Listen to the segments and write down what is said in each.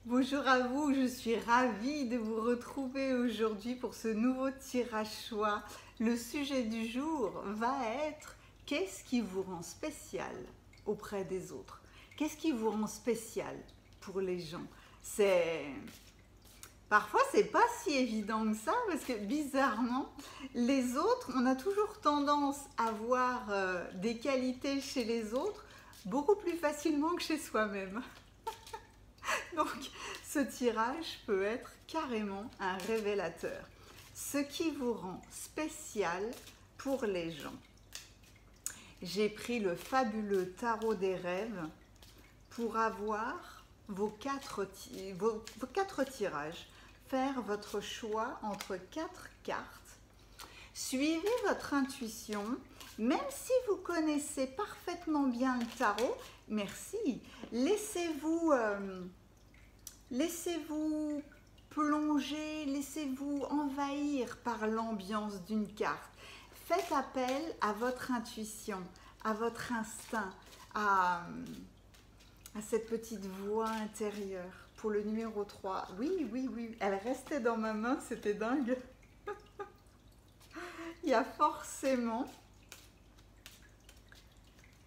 Bonjour à vous, je suis ravie de vous retrouver aujourd'hui pour ce nouveau tirage choix. Le sujet du jour va être qu'est-ce qui vous rend spécial auprès des autres? Qu'est-ce qui vous rend spécial pour les gens? Parfois c'est pas si évident que ça parce que bizarrement les autres, on a toujours tendance à voir des qualités chez les autres beaucoup plus facilement que chez soi-même. Donc, ce tirage peut être carrément un révélateur. Ce qui vous rend spécial pour les gens. J'ai pris le fabuleux tarot des rêves pour avoir vos quatre tirages. Faire votre choix entre 4 cartes. Suivez votre intuition, même si vous connaissez parfaitement bien le tarot. Merci. Laissez-vous plonger, laissez-vous envahir par l'ambiance d'une carte. Faites appel à votre intuition, à votre instinct, à cette petite voix intérieure. Pour le numéro 3, oui, elle restait dans ma main, c'était dingue. Il y a forcément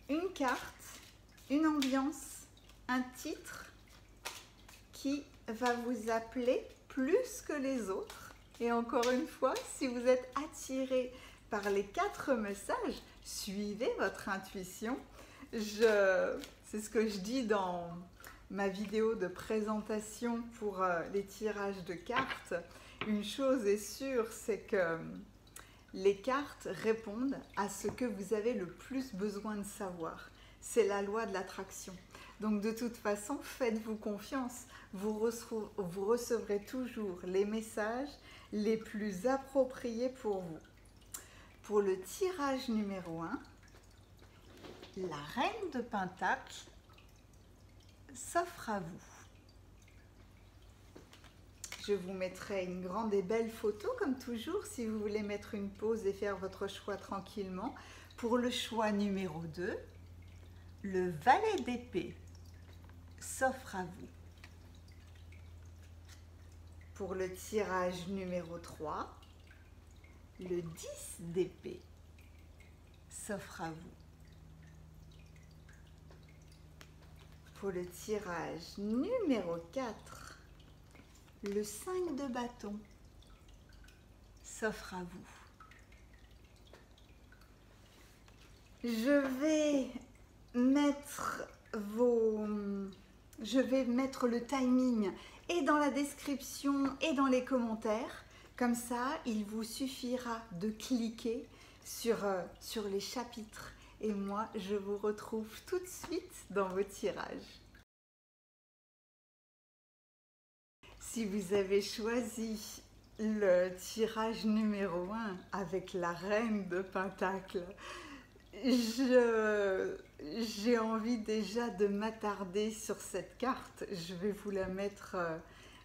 une carte, une ambiance, un titre qui va vous appeler plus que les autres. Et encore une fois, si vous êtes attiré par les 4 messages, suivez votre intuition. C'est ce que je dis dans ma vidéo de présentation pour les tirages de cartes. Une chose est sûre, c'est que les cartes répondent à ce que vous avez le plus besoin de savoir. C'est la loi de l'attraction. Donc de toute façon, faites-vous confiance. Vous recevrez toujours les messages les plus appropriés pour vous. Pour le tirage numéro 1, la reine de Pentacle s'offre à vous. Je vous mettrai une grande et belle photo comme toujours si vous voulez mettre une pause et faire votre choix tranquillement. Pour le choix numéro 2, le valet d'épée s'offre à vous. Pour le tirage numéro 3, le 10 d'épée s'offre à vous. Pour le tirage numéro 4, le 5 de bâton s'offre à vous. Je vais mettre le timing et dans la description et dans les commentaires. Comme ça, il vous suffira de cliquer sur les chapitres. Et moi, je vous retrouve tout de suite dans vos tirages. Si vous avez choisi le tirage numéro 1 avec la reine de Pentacle, j'ai envie déjà de m'attarder sur cette carte. Je vais vous la mettre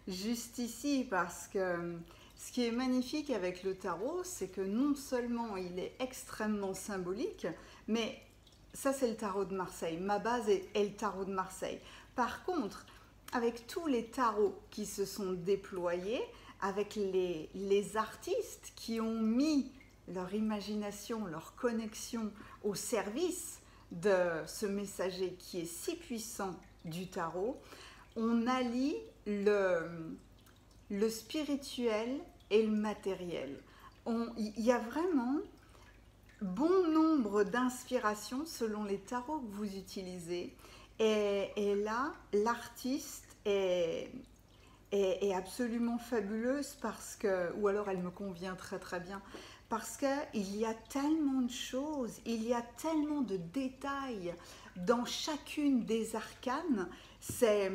juste ici parce que ce qui est magnifique avec le tarot, c'est que non seulement il est extrêmement symbolique, mais ça c'est le tarot de Marseille. Ma base est le tarot de Marseille. Par contre, avec tous les tarots qui se sont déployés, avec les artistes qui ont mis leur imagination, leur connexion au service de ce messager qui est si puissant du tarot, on allie le spirituel et le matériel. Il y a vraiment bon nombre d'inspirations selon les tarots que vous utilisez. Et là, l'artiste est absolument fabuleuse parce que, ou alors elle me convient très très bien, parce qu'il y a tellement de choses, il y a tellement de détails dans chacune des arcanes, c'est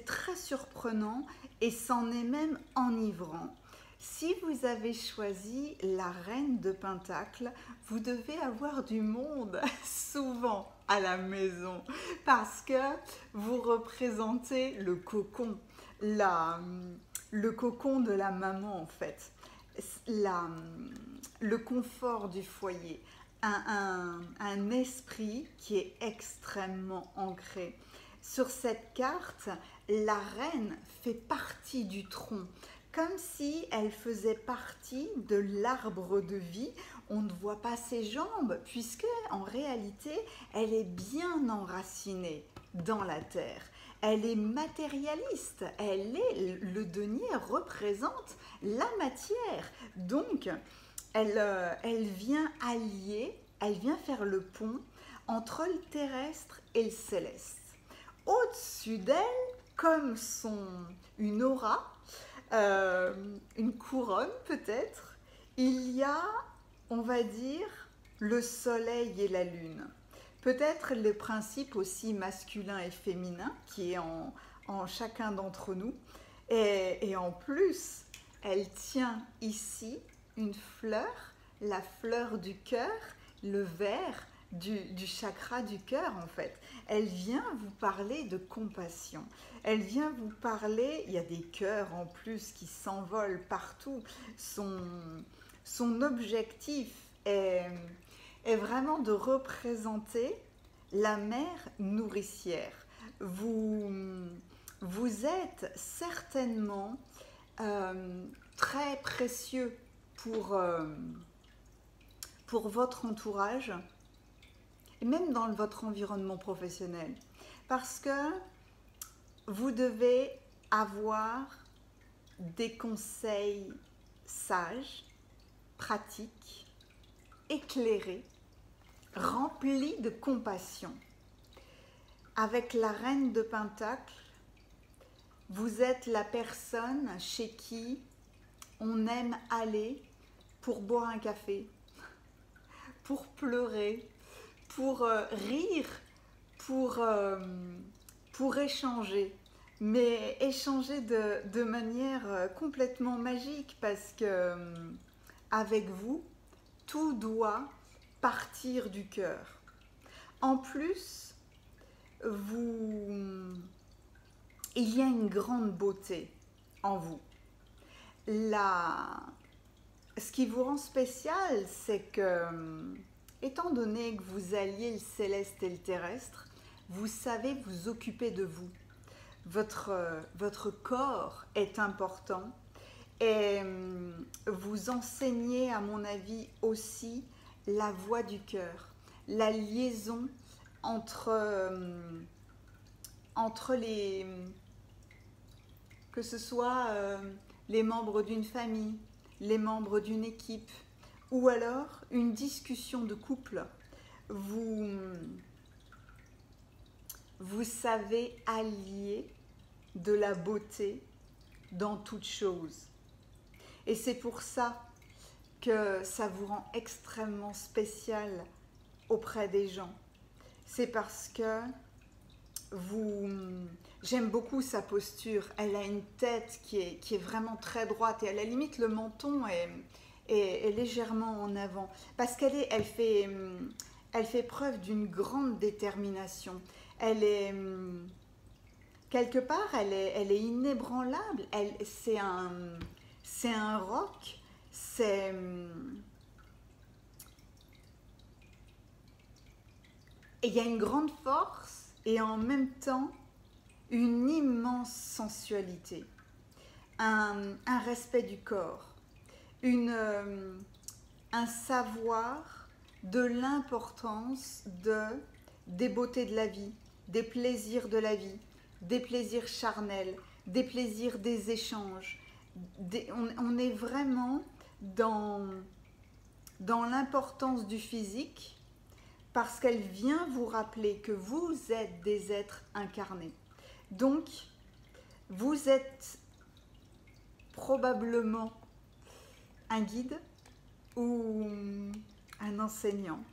très surprenant et c'en est même enivrant. Si vous avez choisi la reine de Pentacle, vous devez avoir du monde souvent à la maison parce que vous représentez le cocon, le cocon de la maman en fait, le confort du foyer, un esprit qui est extrêmement ancré. Sur cette carte, la reine fait partie du tronc, comme si elle faisait partie de l'arbre de vie. On ne voit pas ses jambes, puisque en réalité, elle est bien enracinée dans la terre. Elle est matérialiste, le denier représente la matière. Donc, elle vient allier, elle vient faire le pont entre le terrestre et le céleste. Au-dessus d'elle, comme une aura, une couronne peut-être, il y a, on va dire, le soleil et la lune. Peut-être le principe aussi masculin et féminin qui est en chacun d'entre nous. Et en plus, elle tient ici une fleur, la fleur du cœur, le vert du chakra du cœur en fait. Elle vient vous parler de compassion. Elle vient vous parler, il y a des cœurs en plus qui s'envolent partout. Son objectif est vraiment de représenter la mère nourricière. Vous êtes certainement très précieux pour votre entourage et même dans votre environnement professionnel, parce que vous devez avoir des conseils sages, pratiques, éclairés, remplis de compassion. Avec la reine de Pentacle, vous êtes la personne chez qui on aime aller pour boire un café, pour pleurer, pour rire, pour échanger, mais échanger de manière complètement magique, parce que avec vous, tout doit partir du cœur. En plus, il y a une grande beauté en vous. Ce qui vous rend spécial, c'est que, étant donné que vous alliez le céleste et le terrestre, vous savez vous occuper de vous. Votre corps est important et vous enseignez, à mon avis, aussi la voix du cœur, la liaison entre que ce soit les membres d'une famille, les membres d'une équipe, ou alors une discussion de couple. Vous savez allier de la beauté dans toute chose. Et c'est pour ça que ça vous rend extrêmement spécial auprès des gens. C'est parce que j'aime beaucoup sa posture. Elle a une tête qui est vraiment très droite et à la limite le menton est légèrement en avant, parce elle fait preuve d'une grande détermination. Quelque part, elle est inébranlable. C'est un roc. Et il y a une grande force et en même temps une immense sensualité, un respect du corps, un savoir de l'importance des beautés de la vie, des plaisirs de la vie, des plaisirs charnels, des plaisirs des échanges. On est vraiment dans l'importance du physique, parce qu'elle vient vous rappeler que vous êtes des êtres incarnés. Donc, vous êtes probablement un guide ou un enseignant.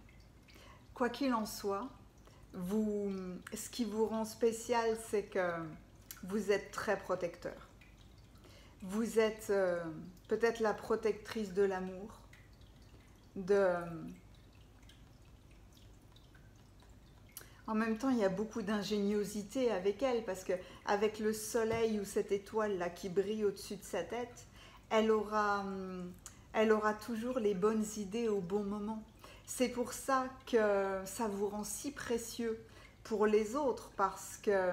Quoi qu'il en soit, ce qui vous rend spécial, c'est que vous êtes très protecteur. Vous êtes peut-être la protectrice de l'amour, En même temps, il y a beaucoup d'ingéniosité avec elle, parce qu'avec le soleil ou cette étoile-là qui brille au-dessus de sa tête, elle aura toujours les bonnes idées au bon moment. C'est pour ça que ça vous rend si précieux pour les autres parce que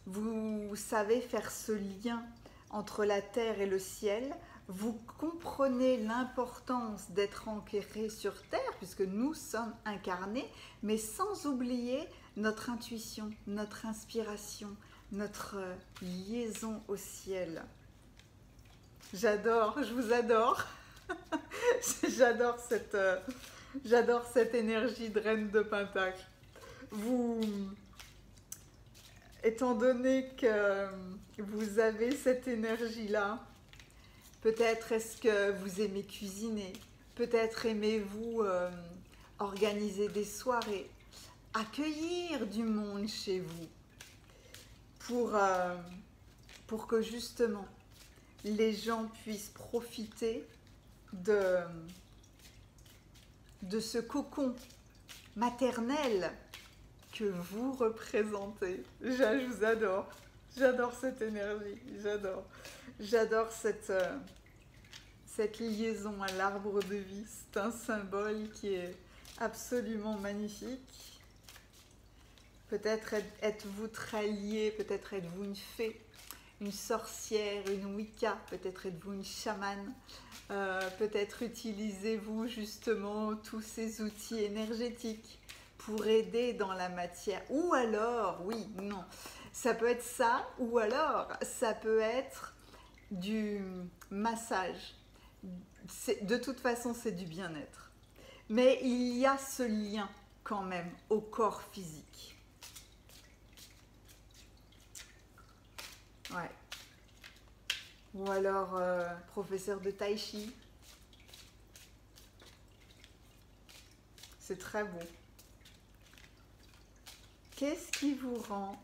vous savez faire ce lien entre la terre et le ciel. Vous comprenez l'importance d'être ancré sur terre puisque nous sommes incarnés, mais sans oublier notre intuition, notre inspiration, notre liaison au ciel. J'adore, je vous adore. J'adore cette énergie de reine de Pentacle. Étant donné que vous avez cette énergie-là, peut-être est-ce que vous aimez cuisiner, peut-être aimez-vous organiser des soirées, accueillir du monde chez vous pour que justement les gens puissent profiter de ce cocon maternel que vous représentez. Je vous adore. J'adore cette énergie. J'adore cette liaison à l'arbre de vie. C'est un symbole qui est absolument magnifique. Peut-être êtes-vous très lié, peut-être êtes-vous une fée, une sorcière, une Wicca, peut-être êtes-vous une chamane, peut-être utilisez-vous justement tous ces outils énergétiques pour aider dans la matière. Ou alors, oui, non, ça peut être ça, ou alors ça peut être du massage. De toute façon, c'est du bien-être. Mais il y a ce lien quand même au corps physique. Ouais. Ou alors professeur de tai chi. C'est très beau. Qu'est-ce qui vous rend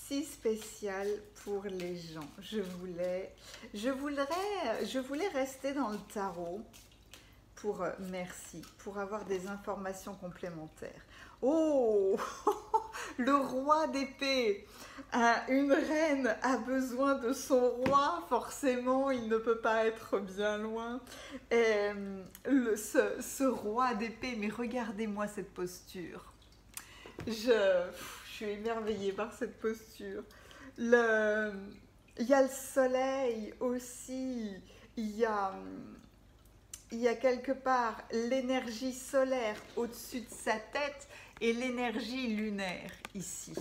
si spécial pour les gens? Je voulais rester dans le tarot pour merci, pour avoir des informations complémentaires. Oh, le roi d'épée. Une reine a besoin de son roi, forcément, il ne peut pas être bien loin. Et ce roi d'épée, mais regardez-moi cette posture. Je suis émerveillée par cette posture. Il y a le soleil aussi, il y a quelque part l'énergie solaire au-dessus de sa tête et l'énergie lunaire ici.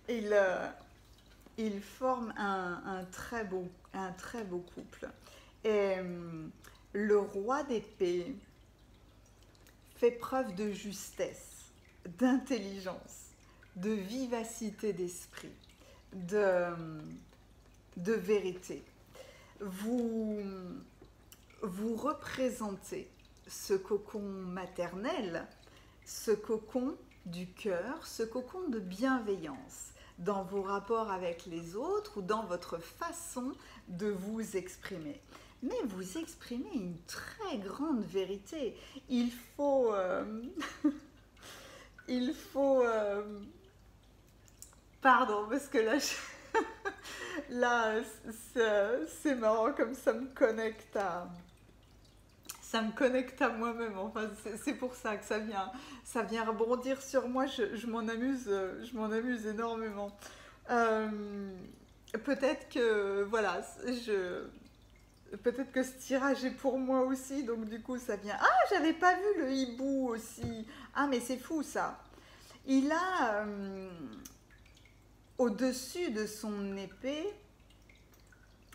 Ils forment un très beau couple. Et le roi d'épée fait preuve de justesse, d'intelligence, de vivacité d'esprit, de vérité. Vous représentez ce cocon maternel, ce cocon du cœur, ce cocon de bienveillance dans vos rapports avec les autres ou dans votre façon de vous exprimer. Mais vous exprimez une très grande vérité. Il faut pardon, parce que là, là c'est marrant comme ça me connecte à moi-même. Enfin, c'est pour ça que ça vient rebondir sur moi. Je m'en amuse énormément. Peut-être que voilà, peut-être que ce tirage est pour moi aussi, donc du coup ça vient. Ah, j'avais pas vu le hibou aussi. Ah, mais c'est fou ça. Il a au-dessus de son épée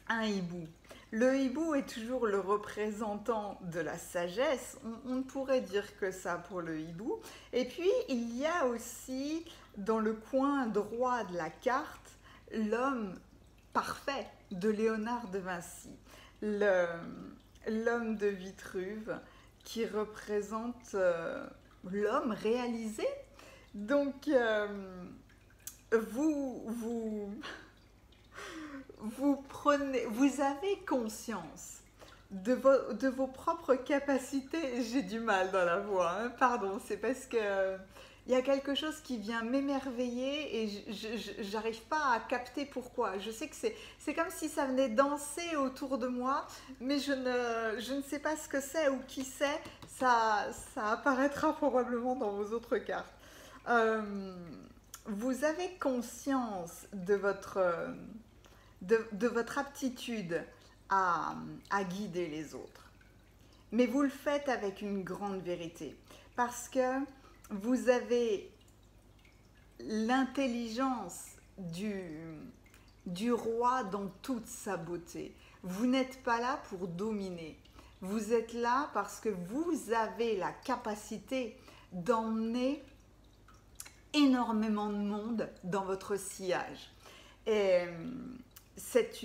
un hibou. Le hibou est toujours le représentant de la sagesse. On ne pourrait dire que ça pour le hibou. Et puis il y a aussi dans le coin droit de la carte l'homme parfait de Léonard de Vinci, l'homme de Vitruve qui représente l'homme réalisé. Donc vous avez conscience de vos propres capacités. J'ai du mal dans la voix, hein, pardon, c'est parce que il y a quelque chose qui vient m'émerveiller et je n'arrive pas à capter pourquoi. Je sais que c'est comme si ça venait danser autour de moi, mais je ne sais pas ce que c'est ou qui c'est. Ça apparaîtra probablement dans vos autres cartes. Vous avez conscience de votre aptitude à guider les autres. Mais vous le faites avec une grande vérité. Parce que vous avez l'intelligence du roi dans toute sa beauté. Vous n'êtes pas là pour dominer. Vous êtes là parce que vous avez la capacité d'emmener énormément de monde dans votre sillage. Et cette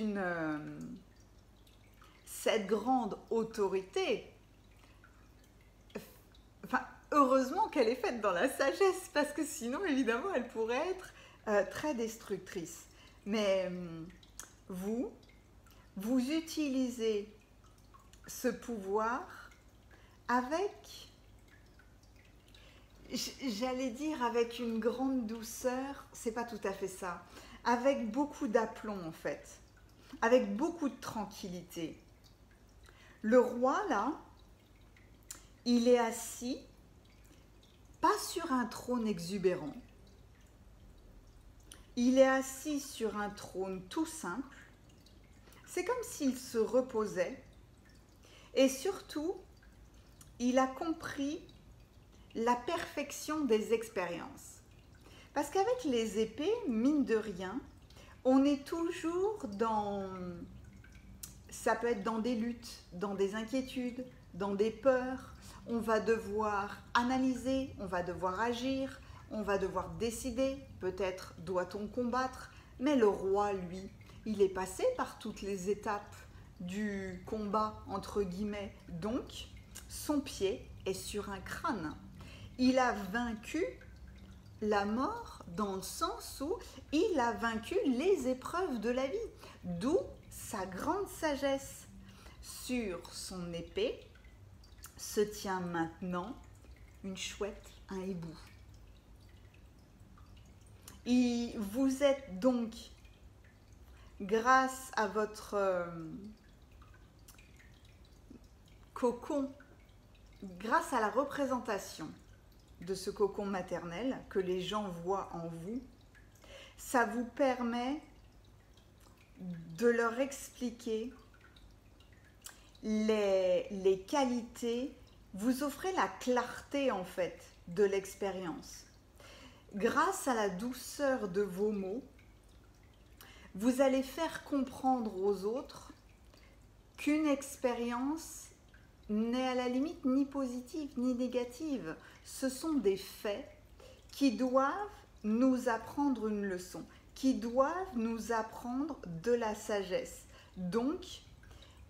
grande autorité, enfin, heureusement qu'elle est faite dans la sagesse, parce que sinon, évidemment, elle pourrait être très destructrice. Mais vous utilisez ce pouvoir avec, j'allais dire avec une grande douceur, c'est pas tout à fait ça, avec beaucoup d'aplomb en fait, avec beaucoup de tranquillité. Le roi là, il est assis, pas sur un trône exubérant, il est assis sur un trône tout simple, c'est comme s'il se reposait, et surtout, il a compris la perfection des expériences. Parce qu'avec les épées, mine de rien, on est toujours dans... Ça peut être dans des luttes, dans des inquiétudes, dans des peurs. On va devoir analyser, on va devoir agir, on va devoir décider. Peut-être doit-on combattre. Mais le roi, lui, il est passé par toutes les étapes du combat, entre guillemets. Donc, son pied est sur un crâne. Il a vaincu la mort dans le sens où il a vaincu les épreuves de la vie. D'où sa grande sagesse. Sur son épée se tient maintenant une chouette, un hibou. Et vous êtes donc, grâce à votre cocon, grâce à la représentation de ce cocon maternel que les gens voient en vous, ça vous permet de leur expliquer les qualités, vous offrez la clarté en fait de l'expérience. Grâce à la douceur de vos mots, vous allez faire comprendre aux autres qu'une expérience n'est à la limite ni positive ni négative. Ce sont des faits qui doivent nous apprendre une leçon, qui doivent nous apprendre de la sagesse. Donc,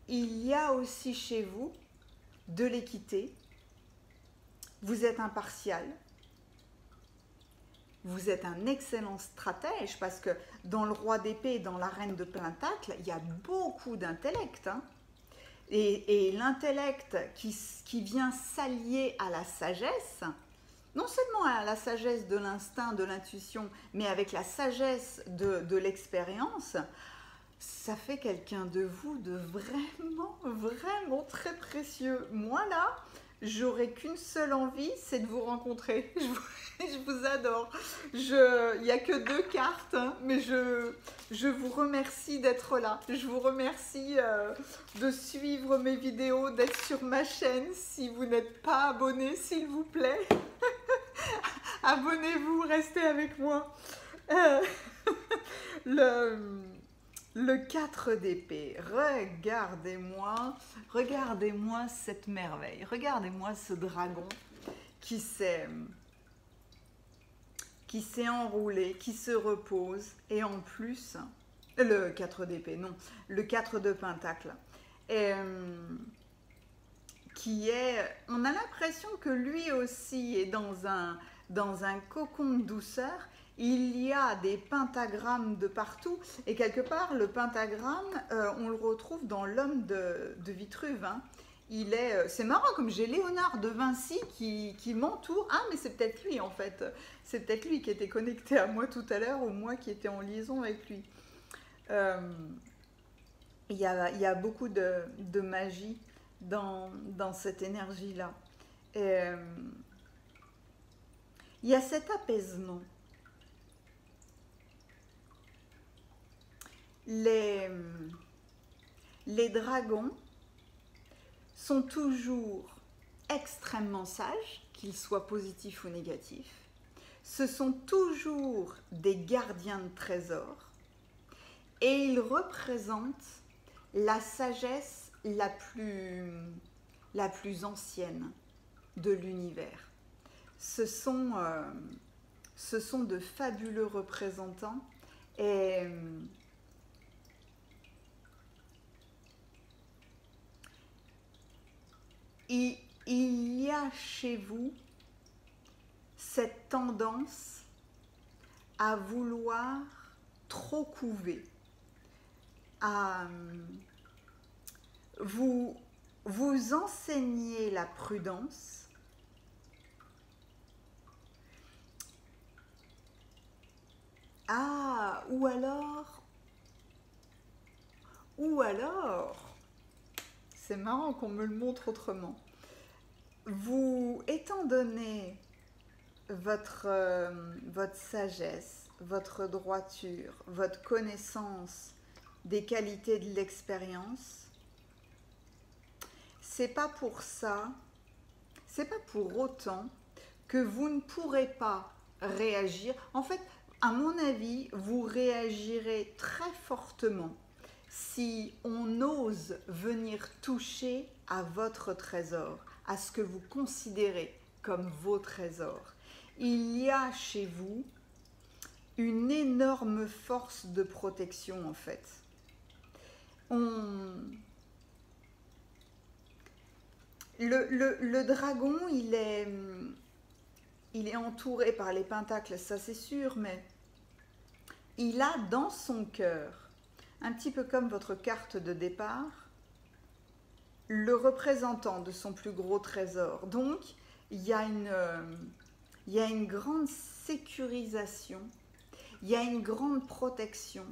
il y a aussi chez vous de l'équité. Vous êtes impartial. Vous êtes un excellent stratège parce que dans le roi d'épée et dans la reine de pentacle, il y a beaucoup d'intellect. Hein. Et l'intellect qui vient s'allier à la sagesse, non seulement à la sagesse de l'instinct, de l'intuition, mais avec la sagesse de l'expérience, ça fait quelqu'un de vous de vraiment, vraiment très précieux. Moi là, j'aurais qu'une seule envie, c'est de vous rencontrer. Je vous adore. Il n'y a que 2 cartes, hein, mais je vous remercie d'être là. Je vous remercie de suivre mes vidéos, d'être sur ma chaîne. Si vous n'êtes pas abonné, s'il vous plaît, abonnez-vous, restez avec moi. Le 4 d'épée, regardez-moi cette merveille, regardez-moi ce dragon qui s'est enroulé, qui se repose, et en plus, le 4 d'épée, non, le 4 de pentacle, et, on a l'impression que lui aussi est dans un cocon de douceur. Il y a des pentagrammes de partout, et quelque part, le pentagramme, on le retrouve dans l'homme de Vitruve. Hein. c'est marrant, comme j'ai Léonard de Vinci qui m'entoure. Ah, mais c'est peut-être lui en fait. C'est peut-être lui qui était connecté à moi tout à l'heure ou moi qui étais en liaison avec lui. Euh, il y a beaucoup de magie dans cette énergie-là. Et, il y a cet apaisement. Les, les dragons sont toujours extrêmement sages, qu'ils soient positifs ou négatifs. Ce sont toujours des gardiens de trésors et ils représentent la sagesse la plus ancienne de l'univers. Ce sont de fabuleux représentants et il y a chez vous cette tendance à vouloir trop couver, à vous enseigner la prudence, ou alors, c'est marrant qu'on me le montre autrement. Vous, étant donné votre sagesse, votre droiture, votre connaissance des qualités de l'expérience, c'est pas pour ça, c'est pas pour autant que vous ne pourrez pas réagir. En fait, à mon avis, vous réagirez très fortement si on ose venir toucher à votre trésor, à ce que vous considérez comme vos trésors. Il y a chez vous une énorme force de protection en fait. Le dragon, il est entouré par les pentacles, ça c'est sûr, mais il a dans son cœur, un petit peu comme votre carte de départ, le représentant de son plus gros trésor. Donc, il y a une grande sécurisation, il y a une grande protection.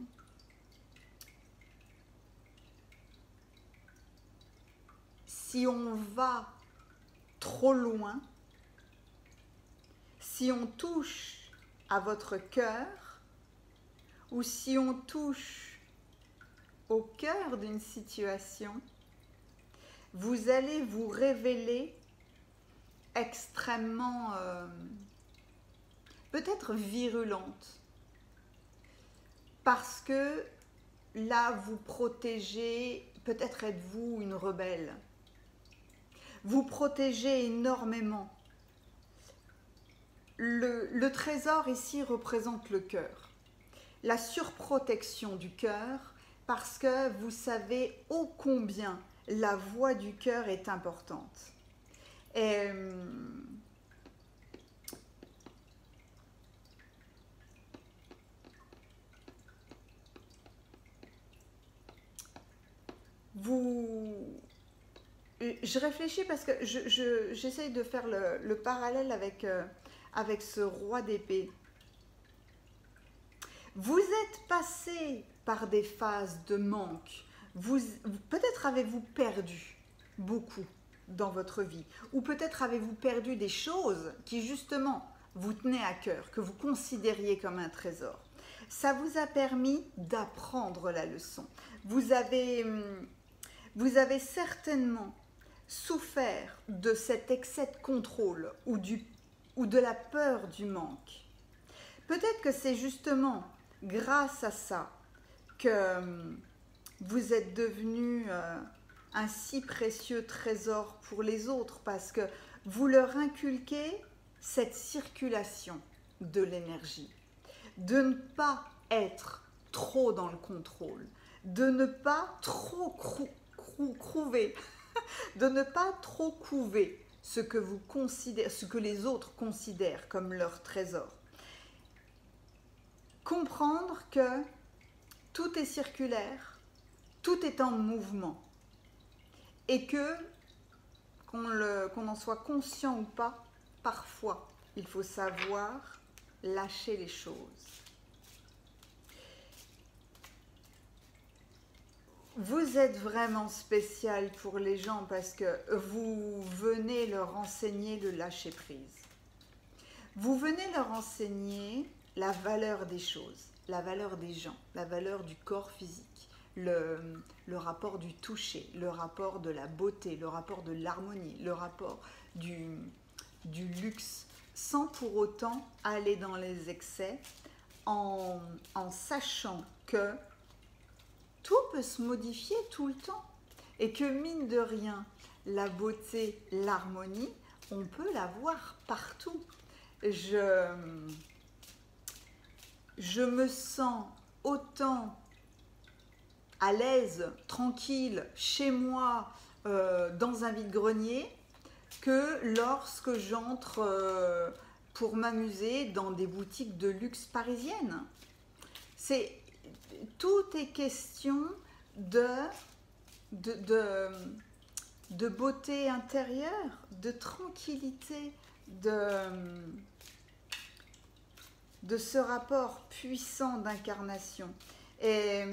Si on va trop loin, si on touche à votre cœur, ou si on touche au cœur d'une situation, vous allez vous révéler extrêmement, peut-être virulente, parce que là, vous protégez, peut-être êtes-vous une rebelle, vous protégez énormément. Le trésor ici représente le cœur, la surprotection du cœur, parce que vous savez ô combien la voix du cœur est importante. Et je réfléchis parce que j'essaye de faire le parallèle avec ce roi d'épée. Vous êtes passé par des phases de manque. Peut-être avez-vous perdu beaucoup dans votre vie, ou peut-être avez-vous perdu des choses qui justement vous tenaient à cœur, que vous considériez comme un trésor. Ça vous a permis d'apprendre la leçon. Vous avez certainement souffert de cet excès de contrôle ou de la peur du manque. Peut-être que c'est justement grâce à ça que vous êtes devenu un si précieux trésor pour les autres, parce que vous leur inculquez cette circulation de l'énergie, de ne pas être trop dans le contrôle, de ne pas trop couver, de ne pas trop couver ce que les autres considèrent comme leur trésor. Comprendre que tout est circulaire, tout est en mouvement, et que qu'on en soit conscient ou pas, parfois, il faut savoir lâcher les choses. Vous êtes vraiment spécial pour les gens parce que vous venez leur enseigner le lâcher prise. Vous venez leur enseigner la valeur des choses, la valeur des gens, la valeur du corps physique, le rapport du toucher, le rapport de la beauté, le rapport de l'harmonie, le rapport du luxe, sans pour autant aller dans les excès, en sachant que tout peut se modifier tout le temps et que mine de rien, la beauté, l'harmonie, on peut la voir partout. Je me sens autant à l'aise, tranquille, chez moi, dans un vide-grenier, que lorsque j'entre pour m'amuser dans des boutiques de luxe parisiennes. Tout est question de beauté intérieure, de tranquillité, de ce rapport puissant d'incarnation. Et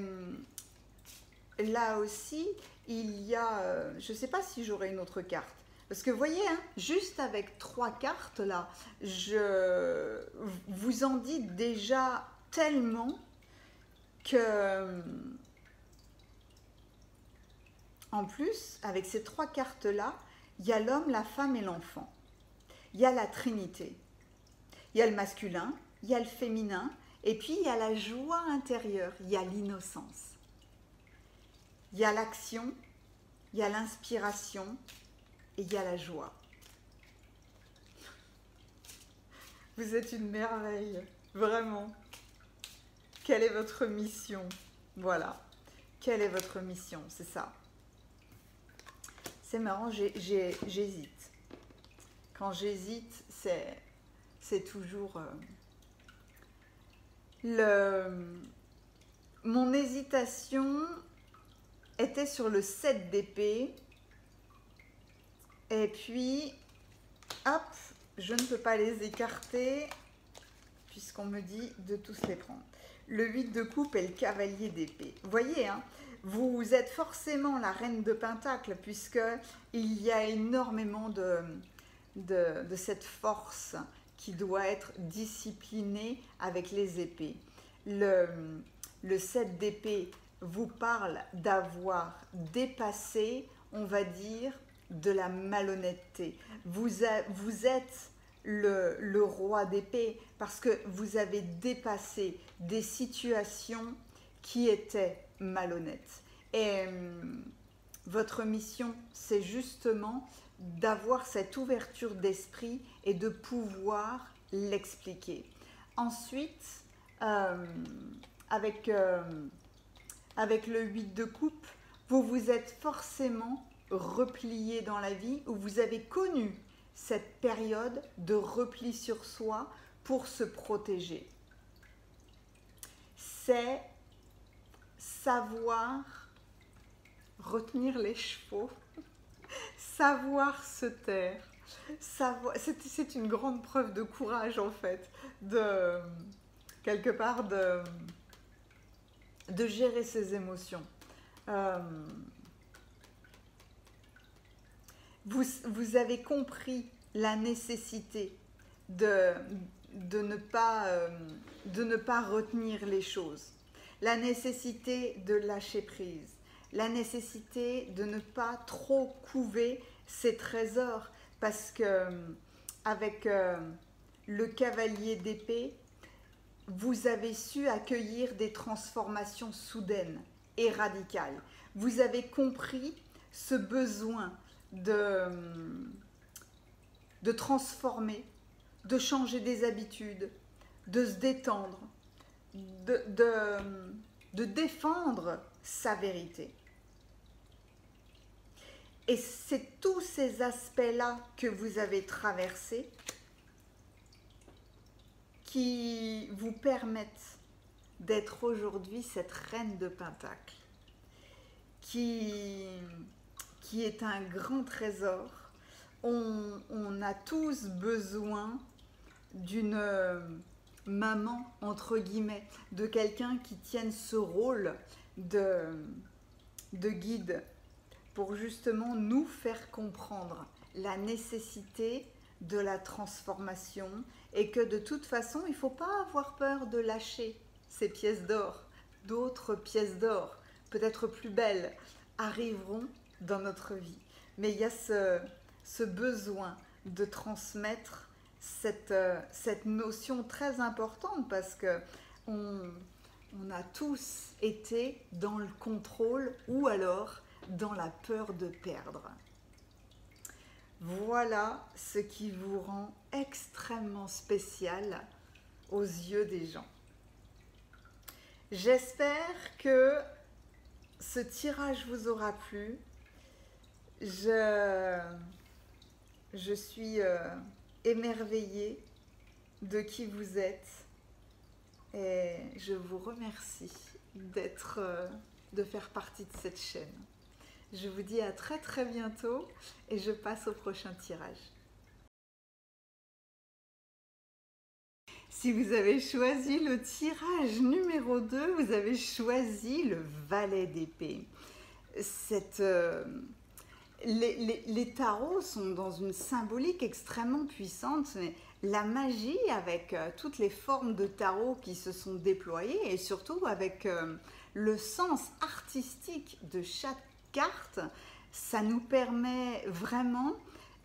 là aussi, il y a, je ne sais pas si j'aurai une autre carte, parce que vous voyez, hein, juste avec 3 cartes là, je vous en dis déjà tellement que, en plus, avec ces 3 cartes là, il y a l'homme, la femme et l'enfant. Il y a la Trinité. Il y a le masculin, il y a le féminin, et puis il y a la joie intérieure, il y a l'innocence. Il y a l'action, il y a l'inspiration et il y a la joie. Vous êtes une merveille, vraiment. Quelle est votre mission? Voilà. Quelle est votre mission? C'est ça. C'est marrant, j'hésite. Quand j'hésite, c'est toujours... Mon hésitation était sur le 7 d'épée. Et puis, hop, je ne peux pas les écarter puisqu'on me dit de tous les prendre. Le 8 de coupe et le cavalier d'épée. Vous voyez, hein, vous êtes forcément la reine de Pentacle puisqu'il y a énormément de cette force qui doit être disciplinée avec les épées. Le 7 d'épée vous parle d'avoir dépassé, on va dire, de la malhonnêteté. Vous êtes le roi d'épée parce que vous avez dépassé des situations qui étaient malhonnêtes. Et votre mission, c'est justement d'avoir cette ouverture d'esprit et de pouvoir l'expliquer. Ensuite, avec le 8 de coupe, vous vous êtes forcément replié dans la vie, où vous avez connu cette période de repli sur soi pour se protéger. C'est savoir retenir les chevaux, savoir se taire, c'est une grande preuve de courage en fait, quelque part de gérer ses émotions. Vous avez compris la nécessité de ne pas retenir les choses, la nécessité de lâcher prise, la nécessité de ne pas trop couver ses trésors, parce que avec le cavalier d'épée, vous avez su accueillir des transformations soudaines et radicales. Vous avez compris ce besoin de transformer, de changer des habitudes, de se détendre, de défendre sa vérité. Et c'est tous ces aspects-là que vous avez traversés qui vous permettent d'être aujourd'hui cette reine de Pentacle, qui est un grand trésor on a tous besoin d'une maman, entre guillemets, de quelqu'un qui tienne ce rôle de guide pour justement nous faire comprendre la nécessité de la transformation et que de toute façon, il ne faut pas avoir peur de lâcher ces pièces d'or. D'autres pièces d'or, peut-être plus belles, arriveront dans notre vie. Mais il y a ce besoin de transmettre cette notion très importante parce que on a tous été dans le contrôle ou alors dans la peur de perdre. Voilà ce qui vous rend extrêmement spécial aux yeux des gens. J'espère que ce tirage vous aura plu. Je suis émerveillée de qui vous êtes et je vous remercie de faire partie de cette chaîne. Je vous dis à très très bientôt et je passe au prochain tirage. Si vous avez choisi le tirage numéro 2, vous avez choisi le valet d'épée. Les tarots sont dans une symbolique extrêmement puissante, mais la magie avec toutes les formes de tarot qui se sont déployées et surtout avec le sens artistique de chaque carte, ça nous permet vraiment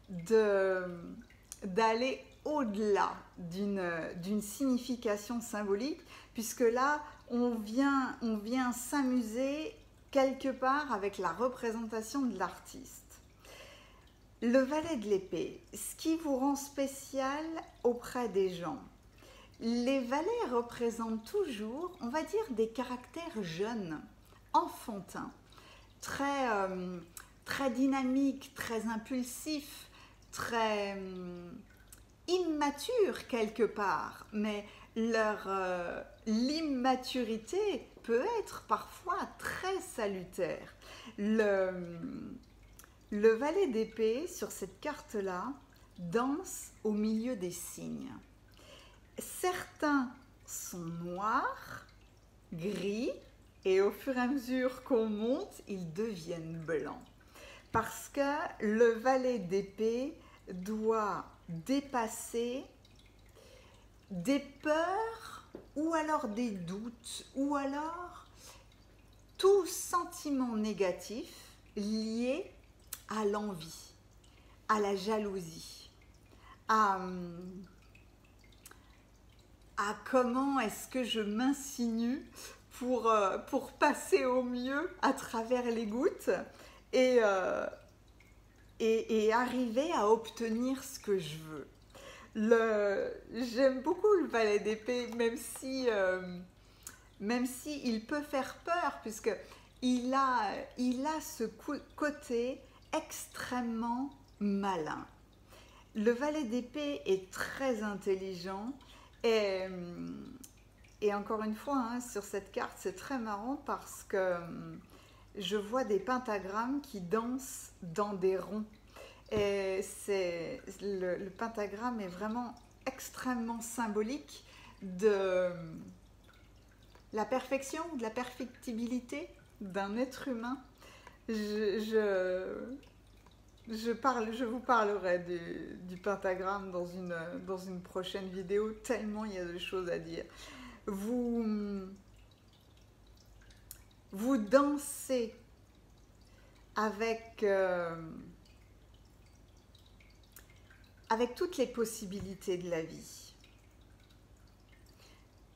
d'aller au-delà d'une signification symbolique, puisque là, on vient s'amuser quelque part avec la représentation de l'artiste. Le valet de l'épée, ce qui vous rend spécial auprès des gens. Les valets représentent toujours, on va dire, des caractères jeunes, enfantins, très dynamiques, très impulsifs, très immatures quelque part, mais l'immaturité peut être parfois très salutaire. Le valet d'épée, sur cette carte-là, danse au milieu des signes. Certains sont noirs, gris, et au fur et à mesure qu'on monte, ils deviennent blancs. Parce que le valet d'épée doit dépasser des peurs ou alors des doutes ou alors tout sentiment négatif lié à l'envie, à la jalousie, à comment est-ce que je m'insinue pour passer au mieux à travers les gouttes et arriver à obtenir ce que je veux. J'aime beaucoup le valet d'épée, même si il peut faire peur, puisque il a ce côté extrêmement malin. Le valet d'épée est très intelligent et encore une fois, hein, sur cette carte, c'est très marrant parce que je vois des pentagrammes qui dansent dans des ronds. Et le pentagramme est vraiment extrêmement symbolique de la perfection, de la perfectibilité d'un être humain. Je vous parlerai du pentagramme dans une prochaine vidéo, tellement il y a de choses à dire. Vous dansez avec toutes les possibilités de la vie,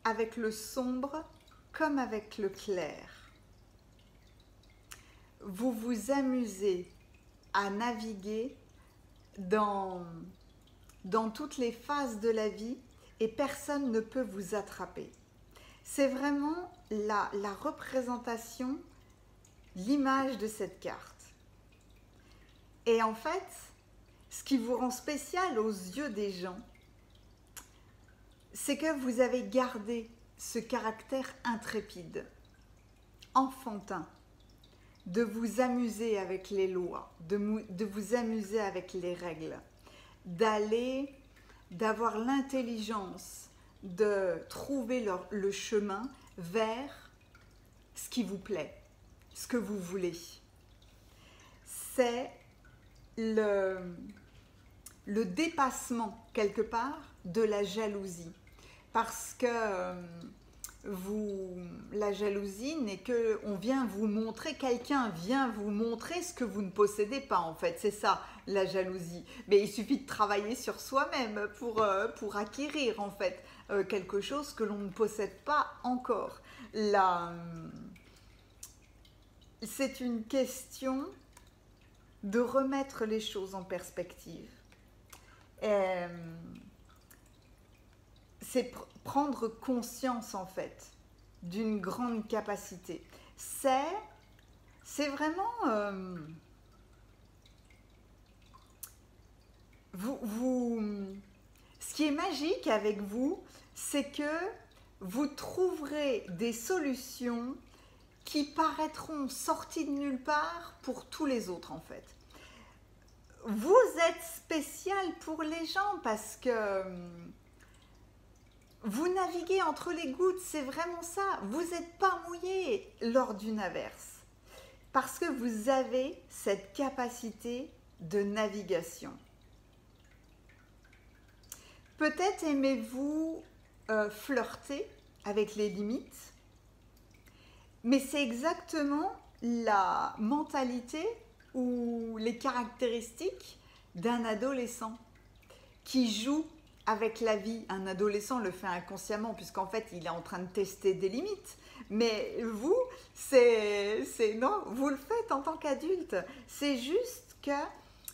avec le sombre comme avec le clair. Vous vous amusez à naviguer dans toutes les phases de la vie et personne ne peut vous attraper. C'est vraiment la représentation, l'image de cette carte. Et en fait, ce qui vous rend spécial aux yeux des gens, c'est que vous avez gardé ce caractère intrépide, enfantin, de vous amuser avec les lois, de vous amuser avec les règles, d'avoir l'intelligence de trouver le chemin vers ce qui vous plaît, ce que vous voulez. C'est le dépassement, quelque part, de la jalousie. Parce que la jalousie n'est que, on vient vous montrer, quelqu'un vient vous montrer ce que vous ne possédez pas, en fait. C'est ça, la jalousie. Mais il suffit de travailler sur soi-même pour acquérir, en fait, quelque chose que l'on ne possède pas encore. C'est une question de remettre les choses en perspective. C'est prendre conscience, en fait, d'une grande capacité. C'est vraiment... ce qui est magique avec vous, c'est que vous trouverez des solutions qui paraîtront sorties de nulle part pour tous les autres, en fait. Vous êtes spécial pour les gens parce que vous naviguez entre les gouttes, c'est vraiment ça. Vous n'êtes pas mouillé lors d'une averse parce que vous avez cette capacité de navigation. Peut-être aimez-vous flirter avec les limites, mais c'est exactement la mentalité ou les caractéristiques d'un adolescent qui joue avec la vie. Un adolescent le fait inconsciemment puisqu'en fait il est en train de tester des limites, mais vous, non, vous le faites en tant qu'adulte. C'est juste que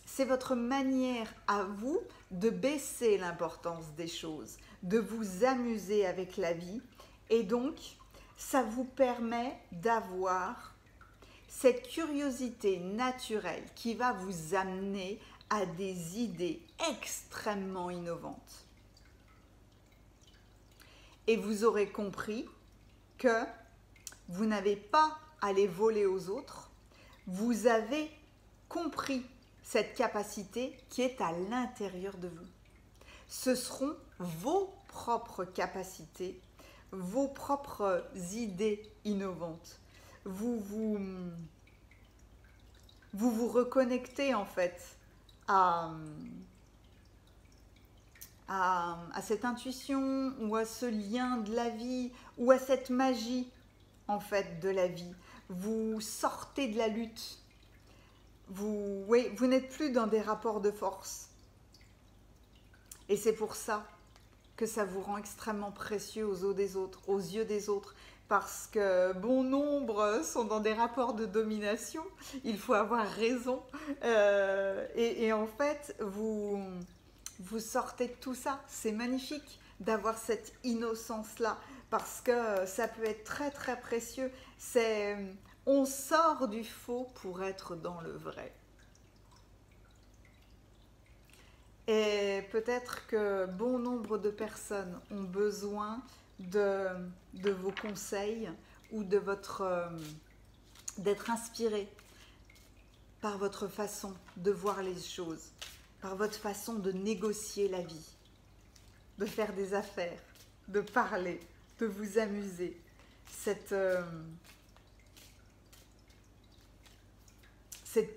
c'est votre manière à vous de baisser l'importance des choses, de vous amuser avec la vie, et donc ça vous permet d'avoir cette curiosité naturelle qui va vous amener à des idées extrêmement innovantes. Et vous aurez compris que vous n'avez pas à les voler aux autres, vous avez compris cette capacité qui est à l'intérieur de vous. Ce seront vos propres capacités, vos propres idées innovantes. Vous vous reconnectez en fait à cette intuition ou à ce lien de la vie ou à cette magie en fait de la vie. Vous sortez de la lutte. Vous n'êtes plus dans des rapports de force. Et c'est pour ça que ça vous rend extrêmement précieux aux yeux des autres, parce que bon nombre sont dans des rapports de domination, il faut avoir raison, et en fait, vous sortez de tout ça. C'est magnifique d'avoir cette innocence-là, parce que ça peut être très très précieux. On sort du faux pour être dans le vrai. Et peut-être que bon nombre de personnes ont besoin de vos conseils ou d'être inspirées par votre façon de voir les choses, par votre façon de négocier la vie, de faire des affaires, de parler, de vous amuser. Cette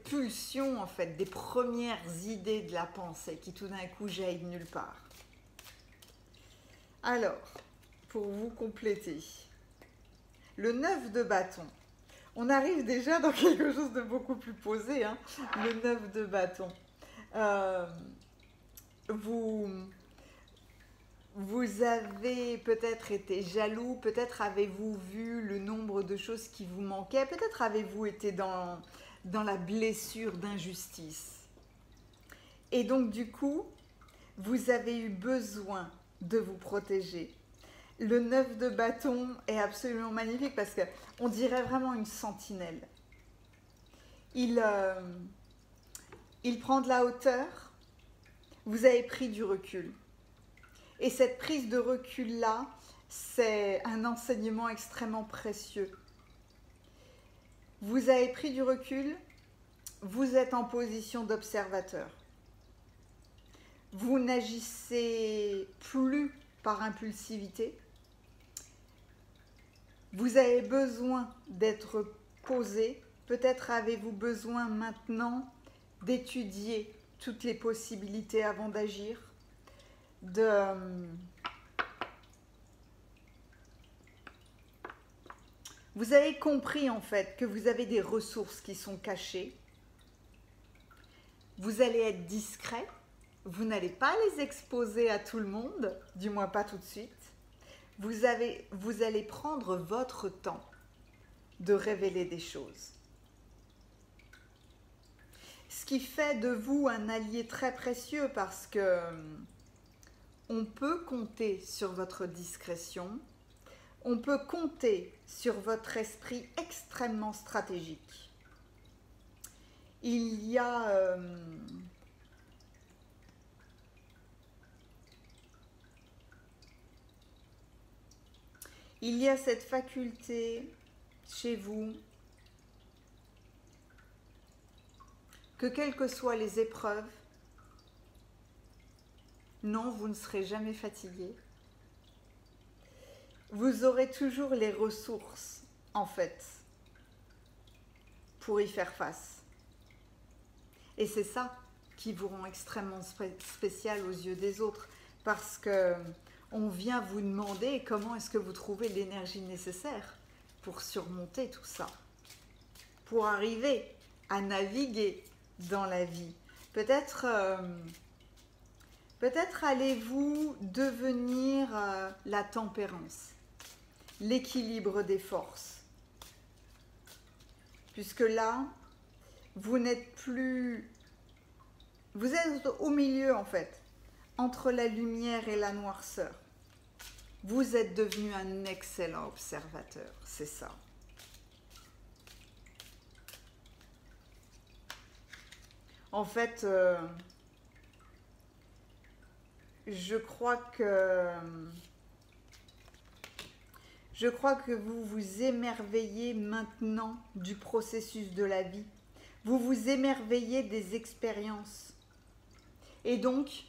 pulsion en fait des premières idées de la pensée qui tout d'un coup jaillit de nulle part. Alors, pour vous compléter, le 9 de bâton. On arrive déjà dans quelque chose de beaucoup plus posé, hein, le 9 de bâton. Vous avez peut-être été jaloux, peut-être avez-vous vu le nombre de choses qui vous manquaient, peut-être avez-vous été dans la blessure d'injustice. Et donc du coup, vous avez eu besoin de vous protéger. Le 9 de bâton est absolument magnifique parce qu'on dirait vraiment une sentinelle. Il prend de la hauteur, vous avez pris du recul. Et cette prise de recul-là, c'est un enseignement extrêmement précieux. Vous avez pris du recul, vous êtes en position d'observateur. Vous n'agissez plus par impulsivité. Vous avez besoin d'être posé. Peut-être avez-vous besoin maintenant d'étudier toutes les possibilités avant d'agir, Vous avez compris en fait que vous avez des ressources qui sont cachées. Vous allez être discret. Vous n'allez pas les exposer à tout le monde, du moins pas tout de suite. Vous allez prendre votre temps de révéler des choses. Ce qui fait de vous un allié très précieux parce que on peut compter sur votre discrétion, on peut compter sur votre esprit extrêmement stratégique. Il y a cette faculté chez vous que quelles que soient les épreuves, non, vous ne serez jamais fatigué. Vous aurez toujours les ressources, en fait, pour y faire face. Et c'est ça qui vous rend extrêmement spécial aux yeux des autres, parce que on vient vous demander comment est-ce que vous trouvez l'énergie nécessaire pour surmonter tout ça, pour arriver à naviguer dans la vie. Peut-être allez-vous devenir la tempérance, l'équilibre des forces. Puisque là, vous n'êtes plus... Vous êtes au milieu en fait, entre la lumière et la noirceur. Vous êtes devenu un excellent observateur, c'est ça. En fait, je crois que vous vous émerveillez maintenant du processus de la vie. Vous vous émerveillez des expériences. Et donc,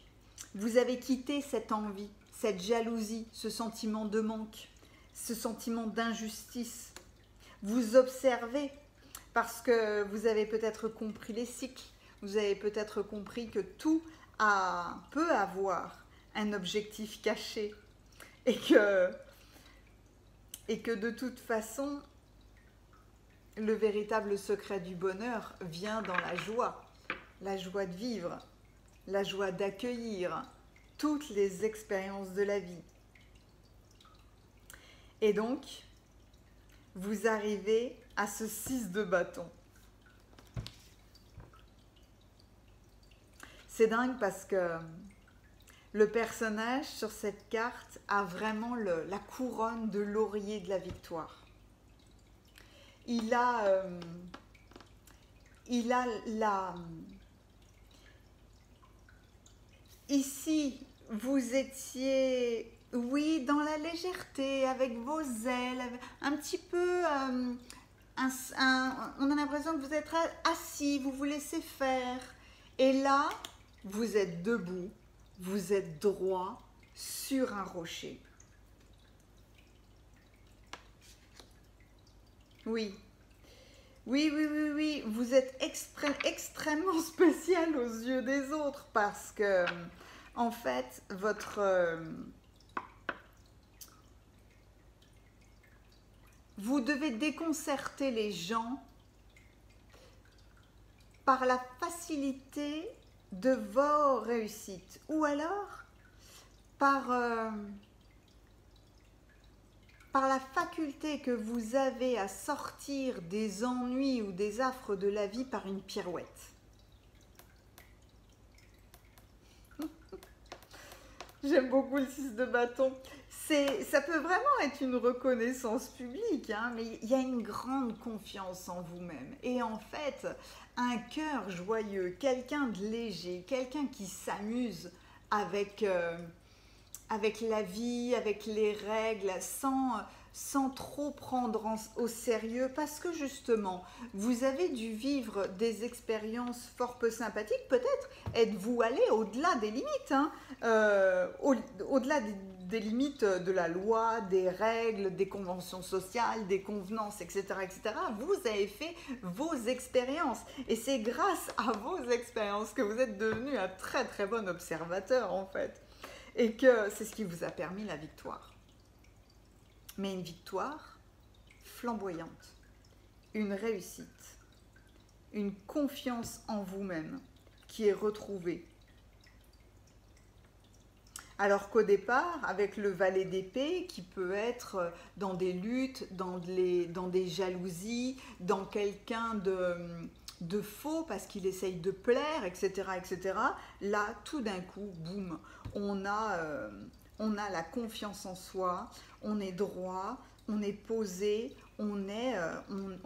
vous avez quitté cette envie, cette jalousie, ce sentiment de manque, ce sentiment d'injustice. Vous observez parce que vous avez peut-être compris les cycles. Vous avez peut-être compris que tout peut avoir un objectif caché et que de toute façon, le véritable secret du bonheur vient dans la joie de vivre, la joie d'accueillir toutes les expériences de la vie. Et donc, vous arrivez à ce 6 de bâton. C'est dingue parce que le personnage sur cette carte a vraiment la couronne de laurier de la victoire. Il a la... Ici, vous étiez, oui, dans la légèreté, avec vos ailes, un petit peu... on a l'impression que vous êtes assis, vous vous laissez faire. Et là, vous êtes debout, vous êtes droit sur un rocher. Oui. Oui, vous êtes extrêmement spécial aux yeux des autres parce que, en fait, vous devez déconcerter les gens par la facilité de vos réussites ou alors par la faculté que vous avez à sortir des ennuis ou des affres de la vie par une pirouette. J'aime beaucoup le 6 de bâton. Ça peut vraiment être une reconnaissance publique, hein, mais il y a une grande confiance en vous-même. Et en fait, un cœur joyeux, quelqu'un de léger, quelqu'un qui s'amuse avec la vie, avec les règles, sans sans trop prendre au sérieux, parce que justement, vous avez dû vivre des expériences fort peu sympathiques. Peut-être êtes-vous allé au-delà des limites, hein, au-delà des limites de la loi, des règles, des conventions sociales, des convenances, etc., etc. Vous avez fait vos expériences. Et c'est grâce à vos expériences que vous êtes devenu un très très bon observateur, en fait. Et que c'est ce qui vous a permis la victoire. Mais une victoire flamboyante, une réussite, une confiance en vous-même qui est retrouvée. Alors qu'au départ, avec le valet d'épée, qui peut être dans des luttes, dans des jalousies, dans quelqu'un de faux parce qu'il essaye de plaire, etc., etc., là, tout d'un coup, boum, on a la confiance en soi, on est droit, on est posé, on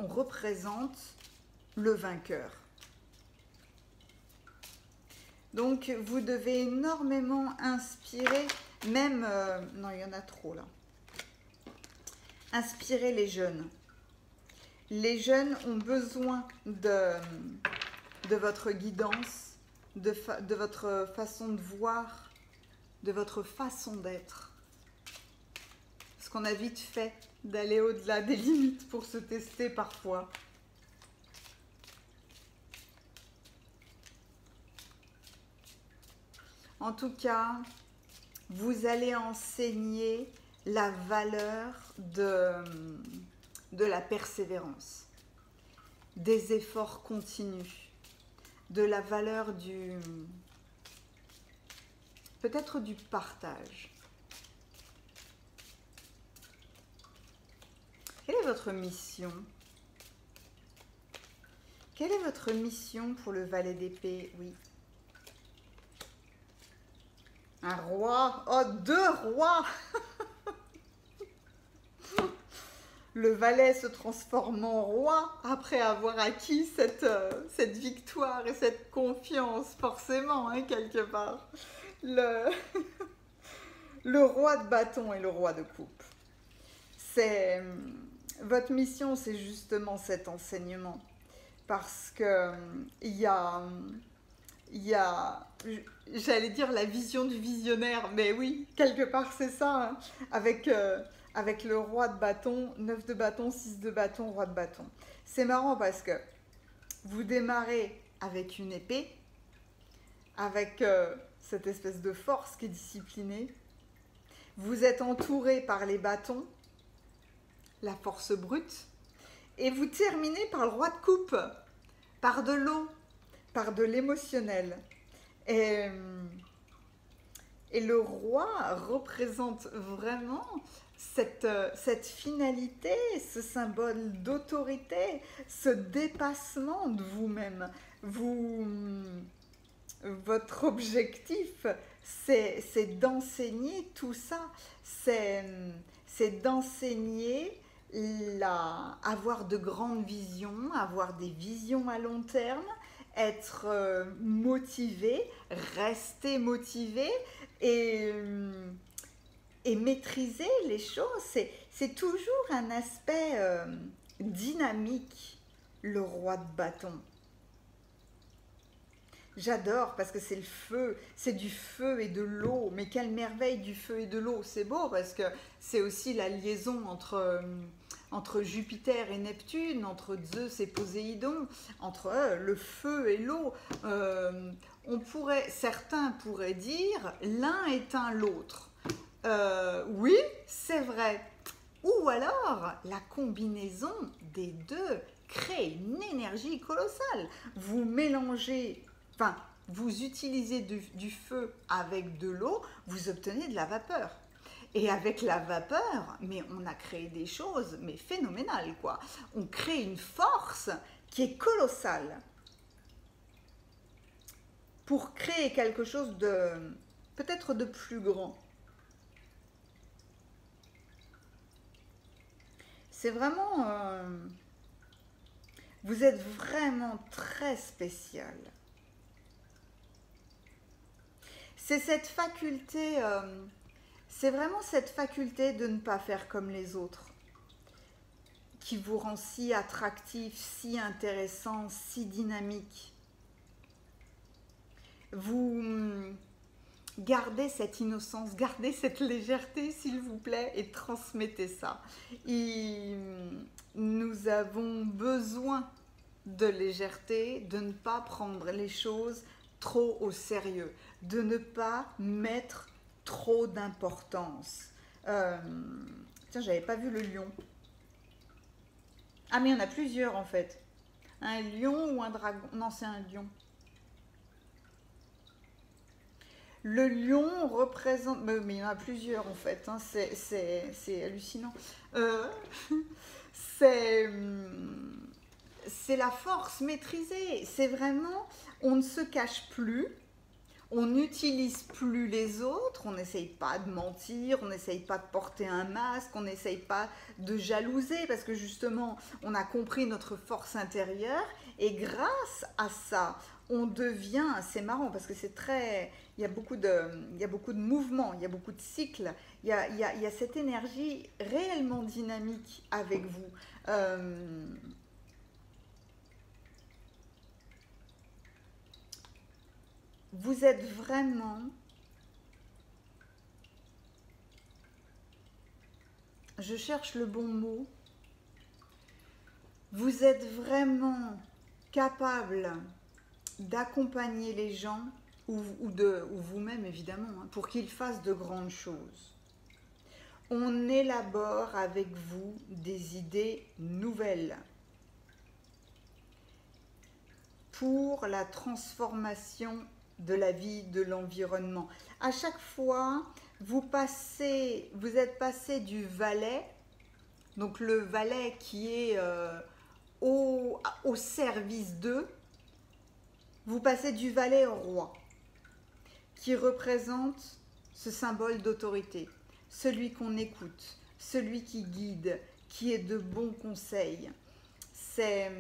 représente le vainqueur. Donc, vous devez énormément inspirer, même... non, il y en a trop, là. Inspirer les jeunes. Les jeunes ont besoin de votre guidance, de votre façon de voir, de votre façon d'être. Parce qu'on a vite fait d'aller au-delà des limites pour se tester parfois. En tout cas, vous allez enseigner la valeur de la persévérance, des efforts continus, de la valeur peut-être du partage. Quelle est votre mission? Quelle est votre mission pour le valet d'épée? Oui. Un roi. Oh, 2 rois. Le valet se transforme en roi après avoir acquis cette victoire et cette confiance, forcément, hein, quelque part. Le roi de bâton et le roi de coupe. Votre mission, c'est justement cet enseignement. Parce que il y a j'allais dire la vision du visionnaire, mais oui, quelque part c'est ça, hein, avec le roi de bâton, 9 de bâton, 6 de bâton, roi de bâton. C'est marrant parce que vous démarrez avec une épée, avec cette espèce de force qui est disciplinée. Vous êtes entouré par les bâtons, la force brute, et vous terminez par le roi de coupe, par de l'eau, par de l'émotionnel. Et le roi représente vraiment cette finalité, ce symbole d'autorité, ce dépassement de vous-même. Votre objectif, c'est d'enseigner tout ça, c'est d'enseigner avoir de grandes visions, avoir des visions à long terme, être motivé, rester motivé et maîtriser les choses. C'est toujours un aspect dynamique, le roi de bâton. J'adore parce que c'est le feu, c'est du feu et de l'eau. Mais quelle merveille du feu et de l'eau. C'est beau parce que c'est aussi la liaison entre Jupiter et Neptune, entre Zeus et Poséidon, entre le feu et l'eau. Certains pourraient dire l'un éteint l'autre. Oui, c'est vrai. Ou alors, la combinaison des deux crée une énergie colossale. Vous mélangez, vous utilisez du feu avec de l'eau, vous obtenez de la vapeur. Et avec la vapeur, mais on a créé des choses, mais phénoménales, quoi. On crée une force qui est colossale pour créer quelque chose de, peut-être de plus grand. C'est vraiment... vous êtes vraiment très spécial. C'est cette faculté... c'est vraiment cette faculté de ne pas faire comme les autres. qui vous rend si attractif, si intéressant, si dynamique. Vous gardez cette innocence, gardez cette légèreté, s'il vous plaît, et transmettez ça. Nous avons besoin de légèreté, de ne pas prendre les choses trop au sérieux, de ne pas mettre trop d'importance. Tiens, j'avais pas vu le lion. Ah, mais il y en a plusieurs en fait. Un lion ou un dragon? Non, c'est un lion. Le lion représente... Mais il y en a plusieurs en fait, hein. C'est hallucinant. C'est la force maîtrisée. C'est vraiment, on ne se cache plus, on n'utilise plus les autres, on n'essaye pas de mentir, on n'essaye pas de porter un masque, on n'essaye pas de jalouser, parce que justement, on a compris notre force intérieure, et grâce à ça, on devient, c'est marrant, parce que c'est très, il y a beaucoup de mouvements, il y a beaucoup de cycles, il y a cette énergie réellement dynamique avec vous. Vous êtes vraiment, je cherche le bon mot, vous êtes vraiment capable d'accompagner les gens, ou vous-même évidemment, hein, pour qu'ils fassent de grandes choses. On élabore avec vous des idées nouvelles pour la transformation de la vie, de l'environnement. À chaque fois, vous êtes passé du valet, donc le valet qui est au service d'eux, vous passez du valet au roi, qui représente ce symbole d'autorité, celui qu'on écoute, celui qui guide, qui est de bons conseils. C'est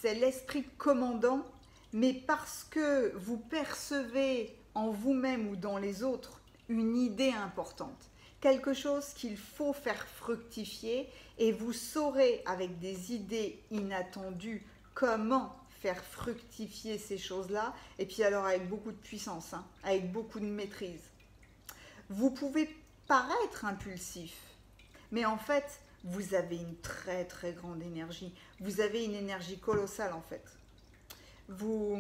l'esprit commandant, mais parce que vous percevez en vous-même ou dans les autres une idée importante, quelque chose qu'il faut faire fructifier, et vous saurez avec des idées inattendues comment faire fructifier ces choses-là, et puis alors avec beaucoup de puissance, hein, avec beaucoup de maîtrise. Vous pouvez paraître impulsif, mais en fait, vous avez une très très grande énergie. Vous avez une énergie colossale en fait. Vous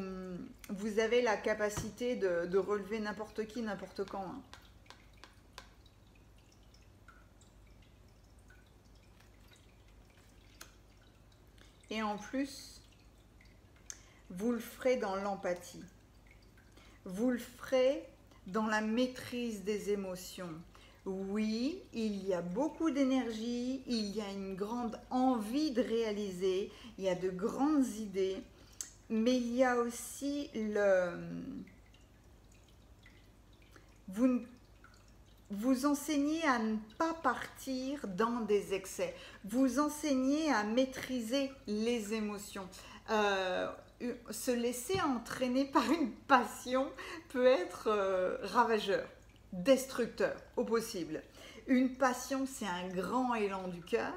avez la capacité de relever n'importe qui, n'importe quand. Hein. Et en plus, vous le ferez dans l'empathie. Vous le ferez dans la maîtrise des émotions. Oui, il y a beaucoup d'énergie, il y a une grande envie de réaliser, il y a de grandes idées, mais il y a aussi vous enseignez à ne pas partir dans des excès. Vous enseignez à maîtriser les émotions. Se laisser entraîner par une passion peut être ravageur, destructeur au possible. Une passion, c'est un grand élan du cœur.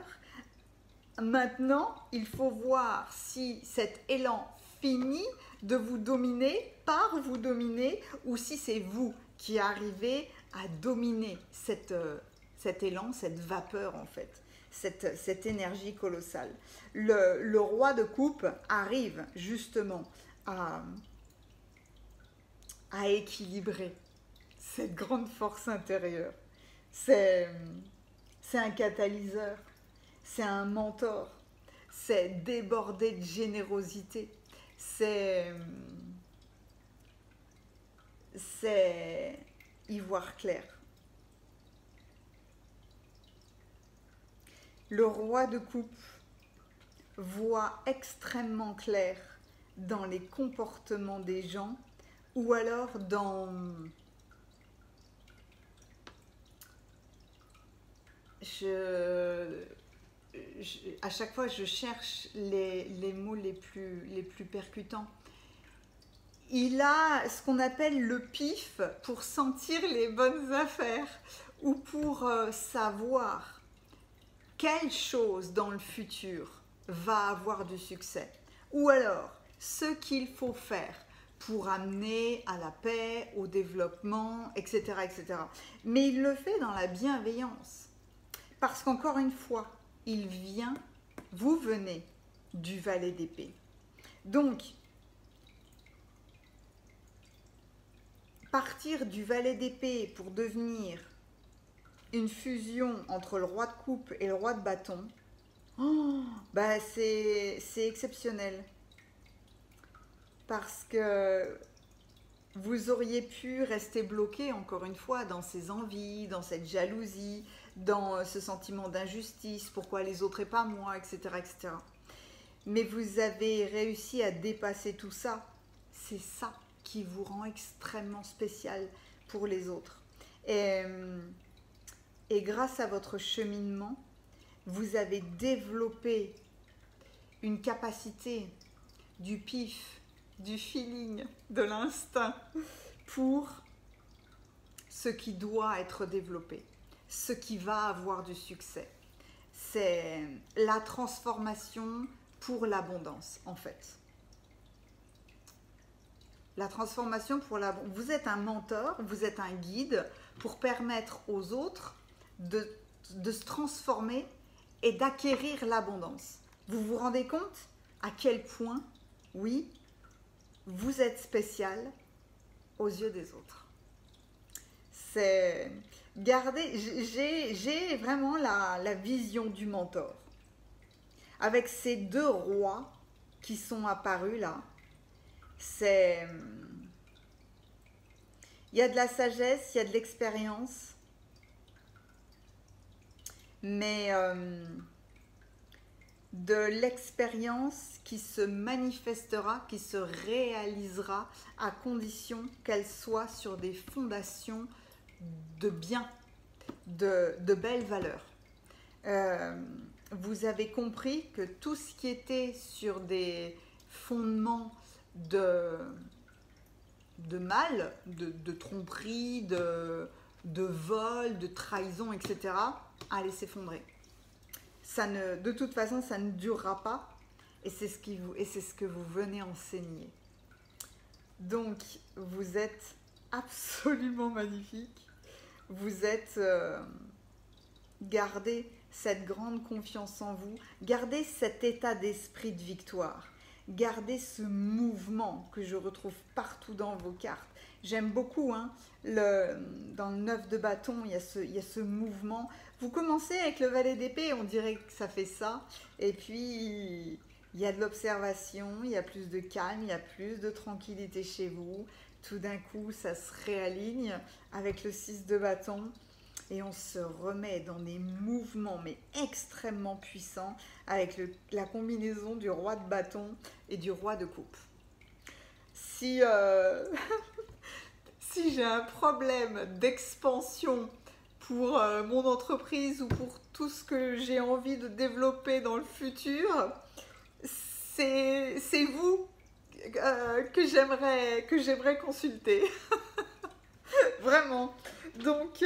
Maintenant, il faut voir si cet élan finit de vous dominer, par vous dominer, ou si c'est vous qui arrivez à dominer cet élan, cette vapeur en fait, cette énergie colossale. Le roi de coupe arrive justement à équilibrer cette grande force intérieure. C'est un catalyseur, c'est un mentor, c'est débordé de générosité, c'est y voir clair. Le roi de coupe voit extrêmement clair dans les comportements des gens, ou alors à chaque fois je cherche les mots les plus percutants. Il a ce qu'on appelle le pif pour sentir les bonnes affaires, ou pour savoir quelle chose dans le futur va avoir du succès, ou alors ce qu'il faut faire pour amener à la paix, au développement, etc., etc. Mais il le fait dans la bienveillance. Parce qu'encore une fois, vous venez du valet d'épée. Donc, partir du valet d'épée pour devenir une fusion entre le roi de coupe et le roi de bâton, c'est exceptionnel. Parce que vous auriez pu rester bloqué, encore une fois, dans ces envies, dans cette jalousie, dans ce sentiment d'injustice, pourquoi les autres et pas moi, etc., etc. Mais vous avez réussi à dépasser tout ça. C'est ça qui vous rend extrêmement spécial pour les autres. Et grâce à votre cheminement, vous avez développé une capacité du pif, du feeling, de l'instinct pour ce qui doit être développé, ce qui va avoir du succès. C'est la transformation pour l'abondance, en fait. La transformation pour l'abondance. Vous êtes un mentor, vous êtes un guide pour permettre aux autres de se transformer et d'acquérir l'abondance. Vous vous rendez compte à quel point, oui, vous êtes spécial aux yeux des autres. C'est garder, j'ai vraiment la vision du mentor. Avec ces deux rois qui sont apparus là, il y a de la sagesse, il y a de l'expérience, mais de l'expérience qui se manifestera, qui se réalisera à condition qu'elle soit sur des fondations de bien, de belles valeurs. Vous avez compris que tout ce qui était sur des fondements de mal, de tromperie, de vol, de trahison, etc., allait s'effondrer. De toute façon, ça ne durera pas, et c'est ce que vous venez enseigner. Donc, vous êtes absolument magnifique. Vous êtes... gardez cette grande confiance en vous, gardez cet état d'esprit de victoire, gardez ce mouvement que je retrouve partout dans vos cartes. J'aime beaucoup, hein, dans le 9 de bâton, il y a ce mouvement. Vous commencez avec le valet d'épée, on dirait que ça fait ça, et puis il y a de l'observation, il y a plus de calme, il y a plus de tranquillité chez vous. Tout d'un coup, ça se réaligne avec le 6 de bâton. Et on se remet dans des mouvements mais extrêmement puissants avec la combinaison du roi de bâton et du roi de coupe. Si, si j'ai un problème d'expansion pour mon entreprise ou pour tout ce que j'ai envie de développer dans le futur, c'est vous que j'aimerais consulter. Vraiment. Donc,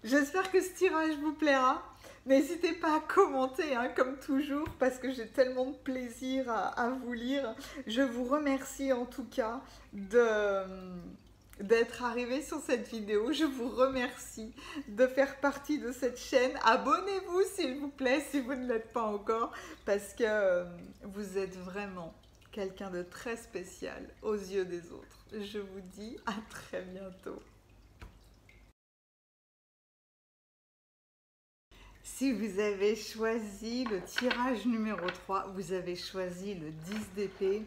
j'espère que ce tirage vous plaira. N'hésitez pas à commenter, hein, comme toujours, parce que j'ai tellement de plaisir à vous lire. Je vous remercie en tout cas d'être arrivé sur cette vidéo. Je vous remercie de faire partie de cette chaîne. Abonnez-vous, s'il vous plaît, si vous ne l'êtes pas encore, parce que vous êtes vraiment quelqu'un de très spécial aux yeux des autres. Je vous dis à très bientôt. Si vous avez choisi le tirage numéro 3, vous avez choisi le 10 d'épée.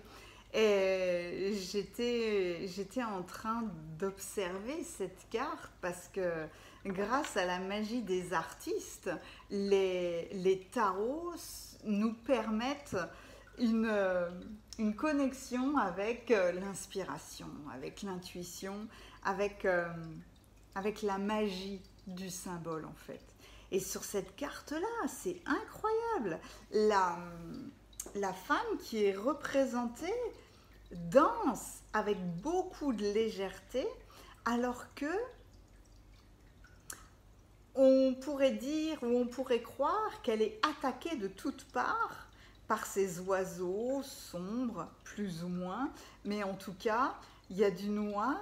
Et j'étais en train d'observer cette carte parce que grâce à la magie des artistes, les tarots nous permettent une connexion avec l'inspiration, avec l'intuition, avec la magie du symbole en fait. Et sur cette carte-là, c'est incroyable. La femme qui est représentée danse avec beaucoup de légèreté, alors que On pourrait dire ou on pourrait croire qu'elle est attaquée de toutes parts par ces oiseaux sombres, plus ou moins, mais en tout cas, il y a du noir,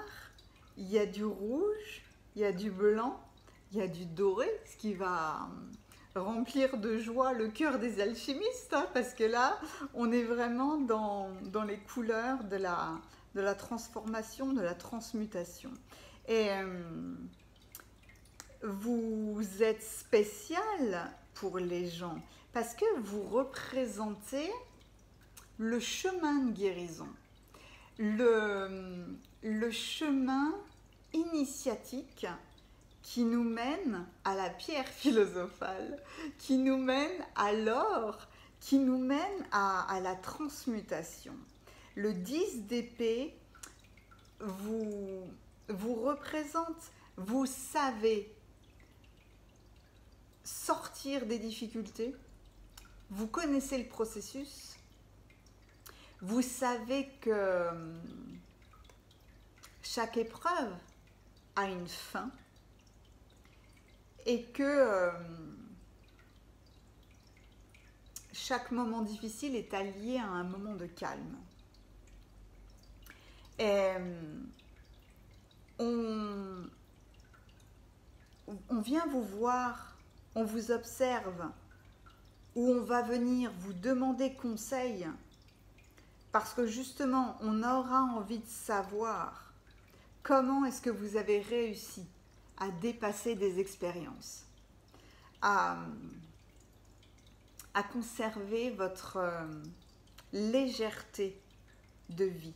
il y a du rouge, il y a du blanc, il y a du doré, ce qui va remplir de joie le cœur des alchimistes, hein, parce que là, on est vraiment dans les couleurs de la transformation, de la transmutation. Et vous êtes spécial pour les gens, parce que vous représentez le chemin de guérison, le chemin initiatique qui nous mène à la pierre philosophale, qui nous mène à l'or, qui nous mène à la transmutation. Le 10 d'épée vous représente, vous savez sortir des difficultés, vous connaissez le processus, vous savez que chaque épreuve a une fin et que chaque moment difficile est allié à un moment de calme. Et on vient vous voir, on vous observe, ou on va venir vous demander conseil, parce que justement, on aura envie de savoir comment est-ce que vous avez réussi à dépasser des expériences, à conserver votre légèreté de vie.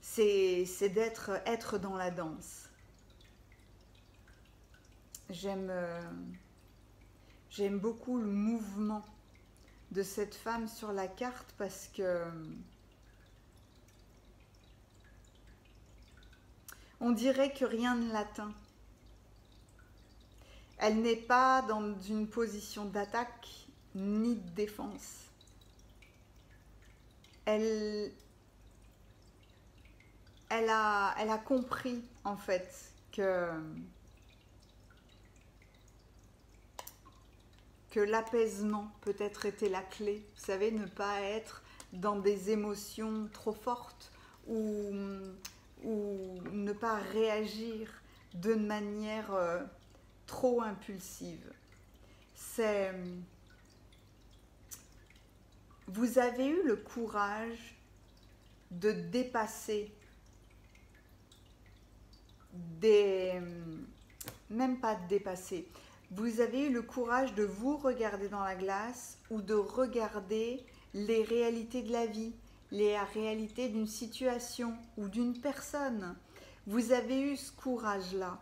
C'est être dans la danse. J'aime beaucoup le mouvement de cette femme sur la carte parce que on dirait que rien ne l'atteint. Elle n'est pas dans une position d'attaque ni de défense. Elle a compris en fait que l'apaisement peut-être était la clé. Vous savez, ne pas être dans des émotions trop fortes ou ne pas réagir de manière trop impulsive. Vous avez eu le courage de dépasser même pas de dépasser, vous avez eu le courage de vous regarder dans la glace ou de regarder les réalités de la vie, les réalités d'une situation ou d'une personne. Vous avez eu ce courage-là.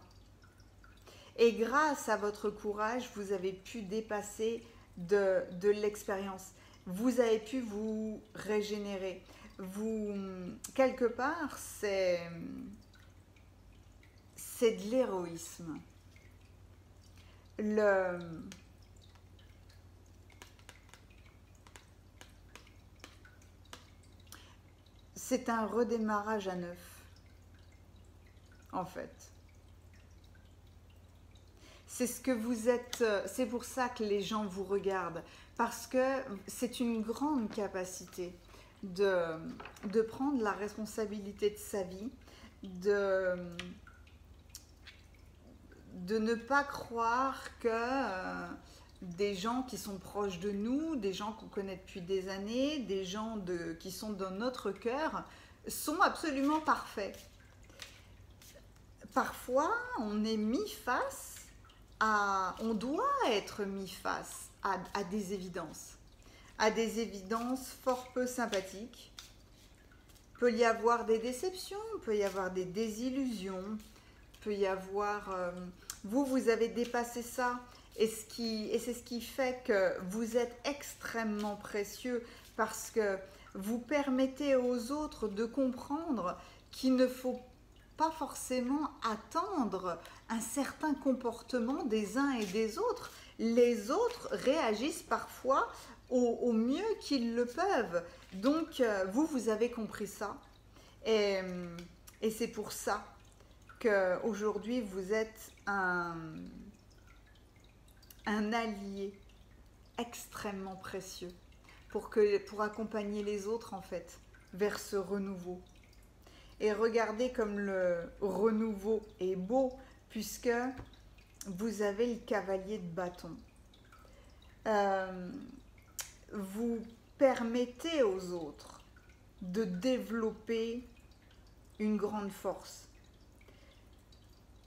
Et grâce à votre courage, vous avez pu dépasser de l'expérience. Vous avez pu vous régénérer. Quelque part, c'est de l'héroïsme. C'est un redémarrage à neuf, en fait. C'est ce que vous êtes, c'est pour ça que les gens vous regardent, parce que c'est une grande capacité de prendre la responsabilité de sa vie, de ne pas croire que des gens qui sont proches de nous, des gens qu'on connaît depuis des années, des gens qui sont dans notre cœur, sont absolument parfaits. Parfois, on est mis face on doit être mis face à des évidences fort peu sympathiques. Il peut y avoir des déceptions, il peut y avoir des désillusions, il peut y avoir... vous avez dépassé ça, et c'est ce qui fait que vous êtes extrêmement précieux, parce que vous permettez aux autres de comprendre qu'il ne faut pas forcément attendre un certain comportement des uns et des autres. Les autres réagissent parfois au mieux qu'ils le peuvent. Donc, vous avez compris ça. Et c'est pour ça qu'aujourd'hui, vous êtes un un allié extrêmement précieux pour accompagner les autres en fait vers ce renouveau. Et regardez comme le renouveau est beau puisque vous avez le cavalier de bâton. Vous permettez aux autres de développer une grande force.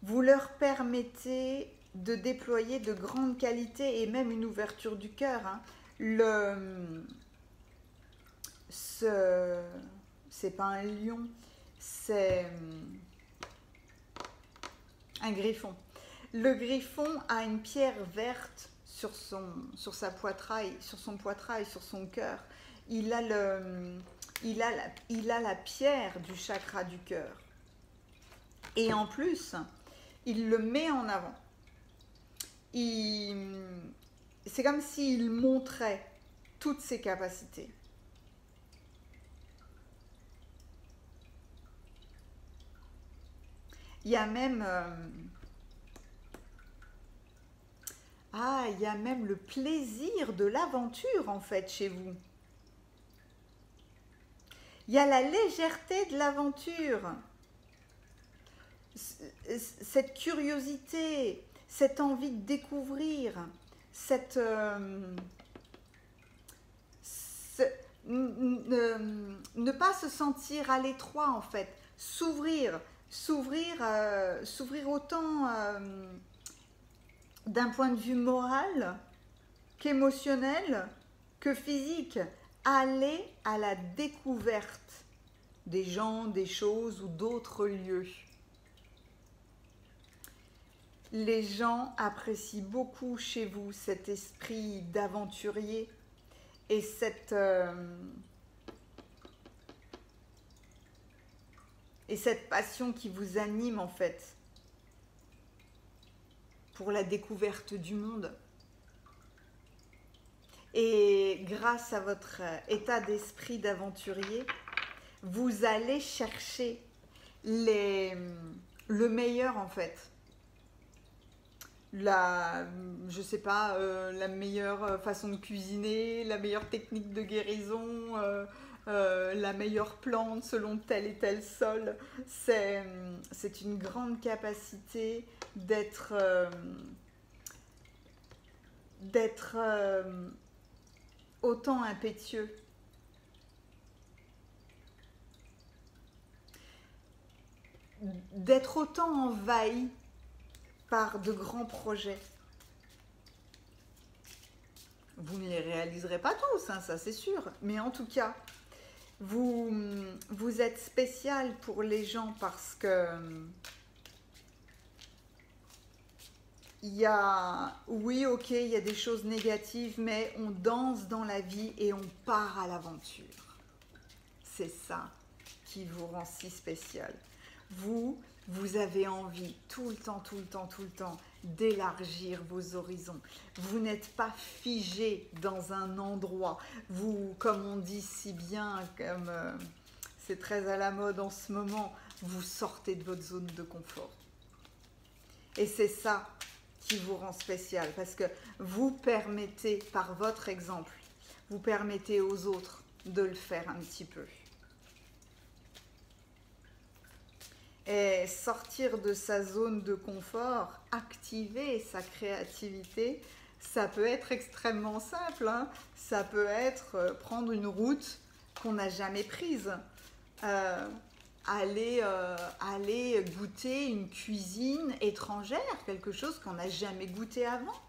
Vous leur permettez de déployer de grandes qualités et même une ouverture du cœur. Hein. C'est pas un lion, c'est un griffon. Le griffon a une pierre verte sur sa poitrail, sur son poitrail, sur son cœur. Il a la pierre du chakra du cœur. Et en plus, il le met en avant. C'est comme s'il montrait toutes ses capacités. Il y a même il y a même le plaisir de l'aventure en fait chez vous. Il y a la légèreté de l'aventure. Cette curiosité, cette envie de découvrir, ne pas se sentir à l'étroit en fait, s'ouvrir autant d'un point de vue moral qu'émotionnel que physique, aller à la découverte des gens, des choses ou d'autres lieux. Les gens apprécient beaucoup chez vous cet esprit d'aventurier et cette passion qui vous anime en fait pour la découverte du monde. Et grâce à votre état d'esprit d'aventurier, vous allez chercher le meilleur en fait. Je sais pas, la meilleure façon de cuisiner, la meilleure technique de guérison, la meilleure plante selon tel et tel sol. C'est une grande capacité d'être autant impétueux. D'être autant envahi par de grands projets. Vous ne les réaliserez pas tous, hein, ça c'est sûr, mais en tout cas, vous êtes spécial pour les gens parce que oui, ok, il y a des choses négatives, mais on danse dans la vie et on part à l'aventure. C'est ça qui vous rend si spécial. Vous avez envie tout le temps d'élargir vos horizons. Vous n'êtes pas figé dans un endroit. Vous, comme on dit si bien, comme c'est très à la mode en ce moment, vous sortez de votre zone de confort. Et c'est ça qui vous rend spécial, parce que vous permettez, par votre exemple, vous permettez aux autres de le faire un petit peu. Et sortir de sa zone de confort, activer sa créativité, ça peut être extrêmement simple. Hein. Ça peut être prendre une route qu'on n'a jamais prise. Aller goûter une cuisine étrangère, quelque chose qu'on n'a jamais goûté avant.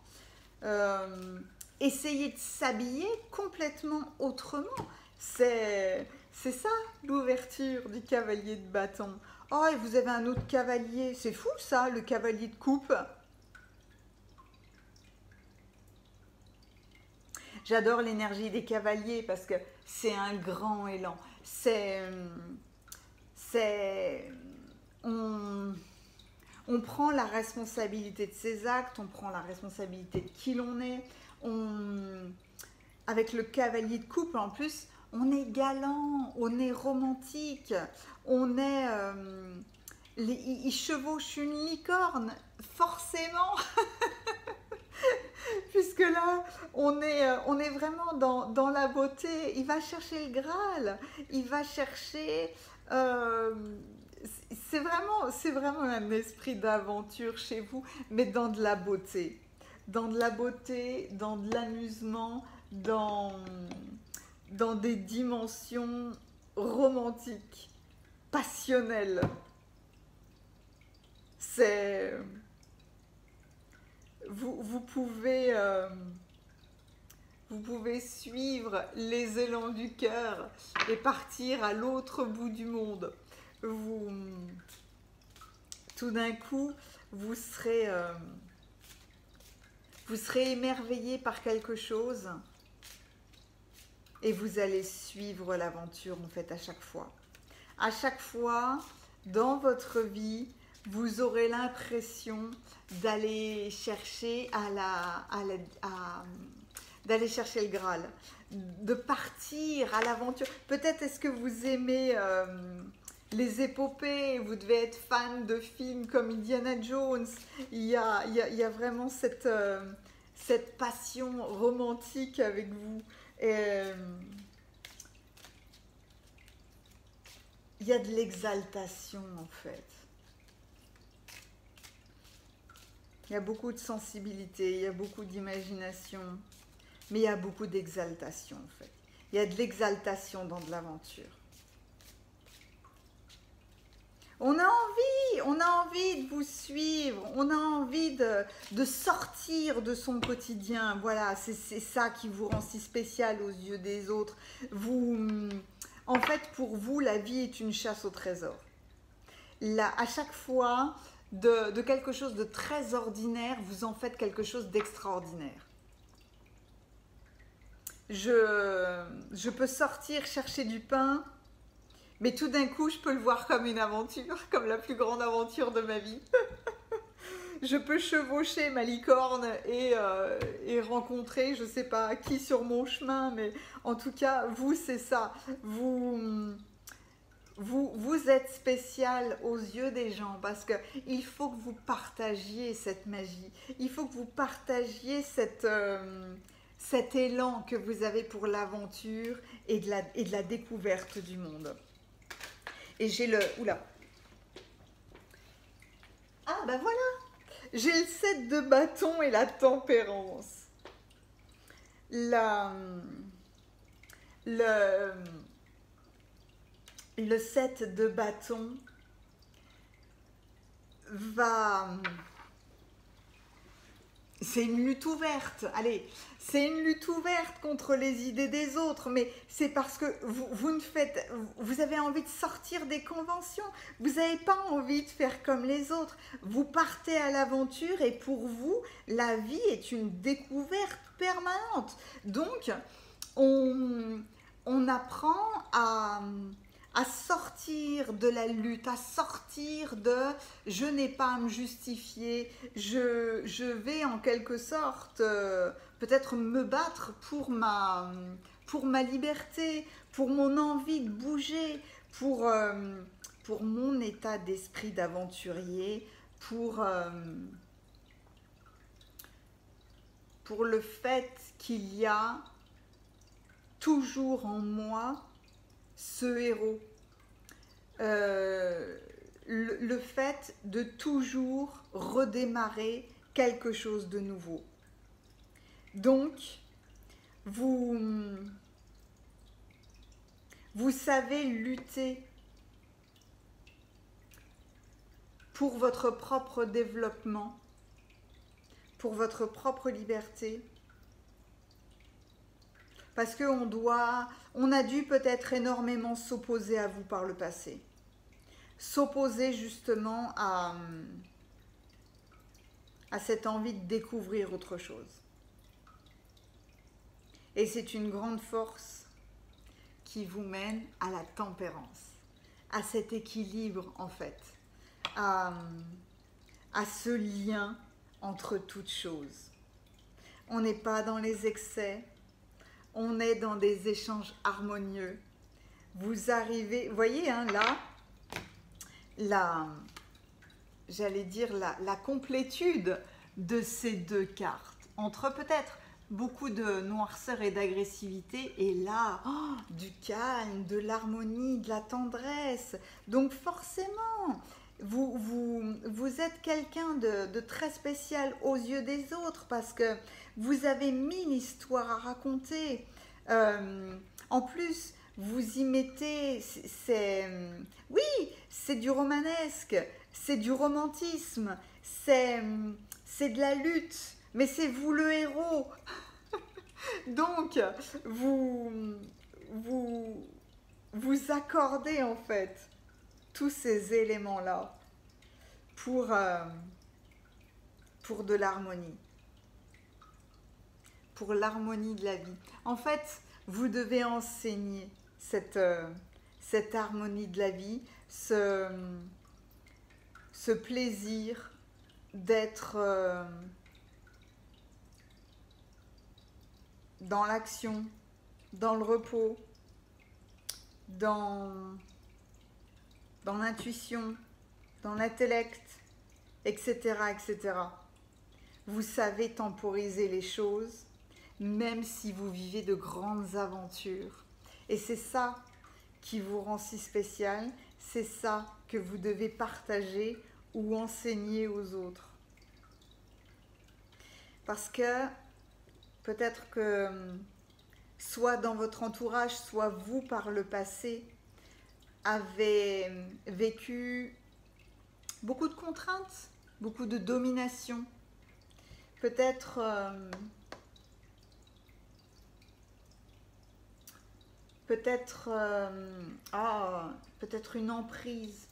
Essayer de s'habiller complètement autrement. C'est ça l'ouverture du cavalier de bâton. Oh, et vous avez un autre cavalier. C'est fou ça, le cavalier de coupe. J'adore l'énergie des cavaliers parce que c'est un grand élan. On prend la responsabilité de ses actes, on prend la responsabilité de qui l'on est. Avec le cavalier de coupe, en plus, on est galant, on est romantique, il chevauche une licorne, forcément. puisque là, on est vraiment dans la beauté. Il va chercher le Graal, il va chercher... euh, c'est vraiment un esprit d'aventure chez vous, mais dans de la beauté. Dans de la beauté, dans de l'amusement, dans des dimensions romantiques, passionnelles. C'est... Vous pouvez suivre les élans du cœur et partir à l'autre bout du monde. Tout d'un coup, vous serez émerveillé par quelque chose et vous allez suivre l'aventure en fait à chaque fois. À chaque fois, dans votre vie, vous aurez l'impression d'aller chercher d'aller chercher le Graal, de partir à l'aventure. Peut-être est-ce que vous aimez les épopées, vous devez être fan de films comme Indiana Jones. Il y a vraiment cette passion romantique avec vous. Et, il y a de l'exaltation en fait. Il y a beaucoup de sensibilité, il y a beaucoup d'imagination, mais il y a beaucoup d'exaltation en fait. Il y a de l'exaltation dans de l'aventure. On a envie de vous suivre, on a envie de sortir de son quotidien. Voilà, c'est ça qui vous rend si spécial aux yeux des autres. En fait, pour vous, la vie est une chasse au trésor. Là, à chaque fois, de quelque chose de très ordinaire, vous en faites quelque chose d'extraordinaire. Je peux sortir chercher du pain, mais tout d'un coup, je peux le voir comme une aventure, comme la plus grande aventure de ma vie. Je peux chevaucher ma licorne et rencontrer, je ne sais pas qui sur mon chemin, mais en tout cas, vous, c'est ça. Vous êtes spécial aux yeux des gens parce qu'il faut que vous partagiez cette magie. Il faut que vous partagiez cet élan que vous avez pour l'aventure et de la découverte du monde. Et j'ai le... Oula. Ah, ben voilà. J'ai le 7 de bâton et la tempérance. Le 7 de bâton va... C'est une lutte ouverte, allez, c'est une lutte ouverte contre les idées des autres, mais c'est parce que vous avez envie de sortir des conventions, vous n'avez pas envie de faire comme les autres, vous partez à l'aventure et pour vous, la vie est une découverte permanente. Donc, on apprend à sortir de la lutte, à sortir de « je n'ai pas à me justifier », je vais en quelque sorte peut-être me battre pour ma liberté, pour mon envie de bouger, pour mon état d'esprit d'aventurier, pour le fait qu'il y a toujours en moi ce héros, le fait de toujours redémarrer quelque chose de nouveau. Donc, vous savez lutter pour votre propre développement, pour votre propre liberté, parce qu'on a dû peut-être énormément s'opposer à vous par le passé. S'opposer justement à cette envie de découvrir autre chose. Et c'est une grande force qui vous mène à la tempérance, à cet équilibre en fait, à ce lien entre toutes choses. On n'est pas dans les excès, on est dans des échanges harmonieux. Vous arrivez, vous voyez, hein, j'allais dire la complétude de ces deux cartes. entre peut-être beaucoup de noirceur et d'agressivité, et là, oh, du calme, de l'harmonie, de la tendresse. Donc forcément, vous êtes quelqu'un de très spécial aux yeux des autres parce que vous avez 1000 histoires à raconter. En plus, vous y mettez, oui, c'est du romanesque, c'est du romantisme, c'est de la lutte, mais c'est vous le héros. Donc, vous, vous accordez en fait tous ces éléments-là pour de l'harmonie, pour l'harmonie de la vie. En fait, vous devez enseigner cette harmonie de la vie, ce plaisir d'être dans l'action, dans le repos, dans l'intuition, dans l'intellect, etc., etc. Vous savez temporiser les choses, même si vous vivez de grandes aventures. Et c'est ça qui vous rend si spécial, c'est ça que vous devez partager ou enseigner aux autres. Parce que peut-être que soit dans votre entourage, soit vous par le passé, avez vécu beaucoup de contraintes, beaucoup de domination, peut-être peut-être une emprise.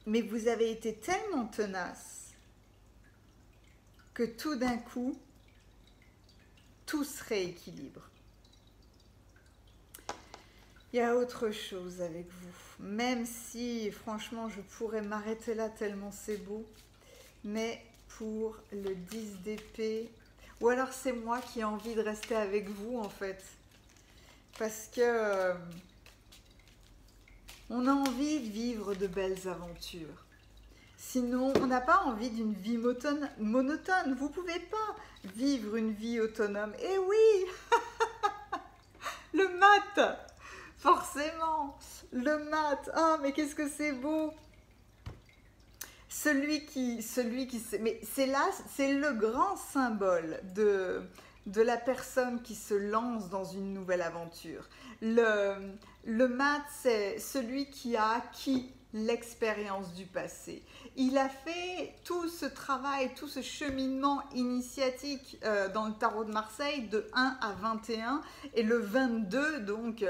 Mais vous avez été tellement tenace que tout d'un coup, tout se rééquilibre. Il y a autre chose avec vous, même si franchement je pourrais m'arrêter là tellement c'est beau, mais pour le 10 d'épée, ou alors c'est moi qui ai envie de rester avec vous en fait, parce que on a envie de vivre de belles aventures. Sinon, on n'a pas envie d'une vie monotone. Vous ne pouvez pas vivre une vie autonome. Et oui, le mat, forcément, le mat. Ah, mais qu'est-ce que c'est beau. Mais c'est là, c'est le grand symbole de la personne qui se lance dans une nouvelle aventure. Le mat, c'est celui qui a acquis l'expérience du passé. Il a fait tout ce travail, tout ce cheminement initiatique dans le tarot de Marseille de 1 à 21 et le 22 donc,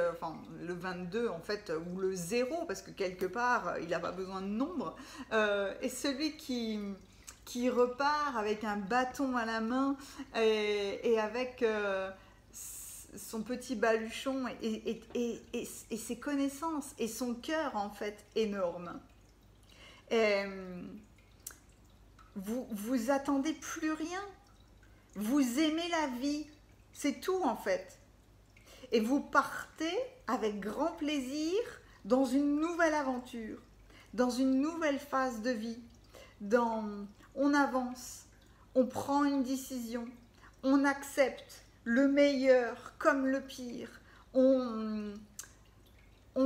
le 22 en fait, ou le 0 parce que quelque part il n'a pas besoin de nombre, et celui qui repart avec un bâton à la main et avec son petit baluchon et ses connaissances et son cœur en fait énorme. Et vous attendez plus rien, vous aimez la vie, c'est tout en fait. Et vous partez avec grand plaisir dans une nouvelle aventure, dans une nouvelle phase de vie. On avance, on prend une décision, on accepte le meilleur comme le pire, on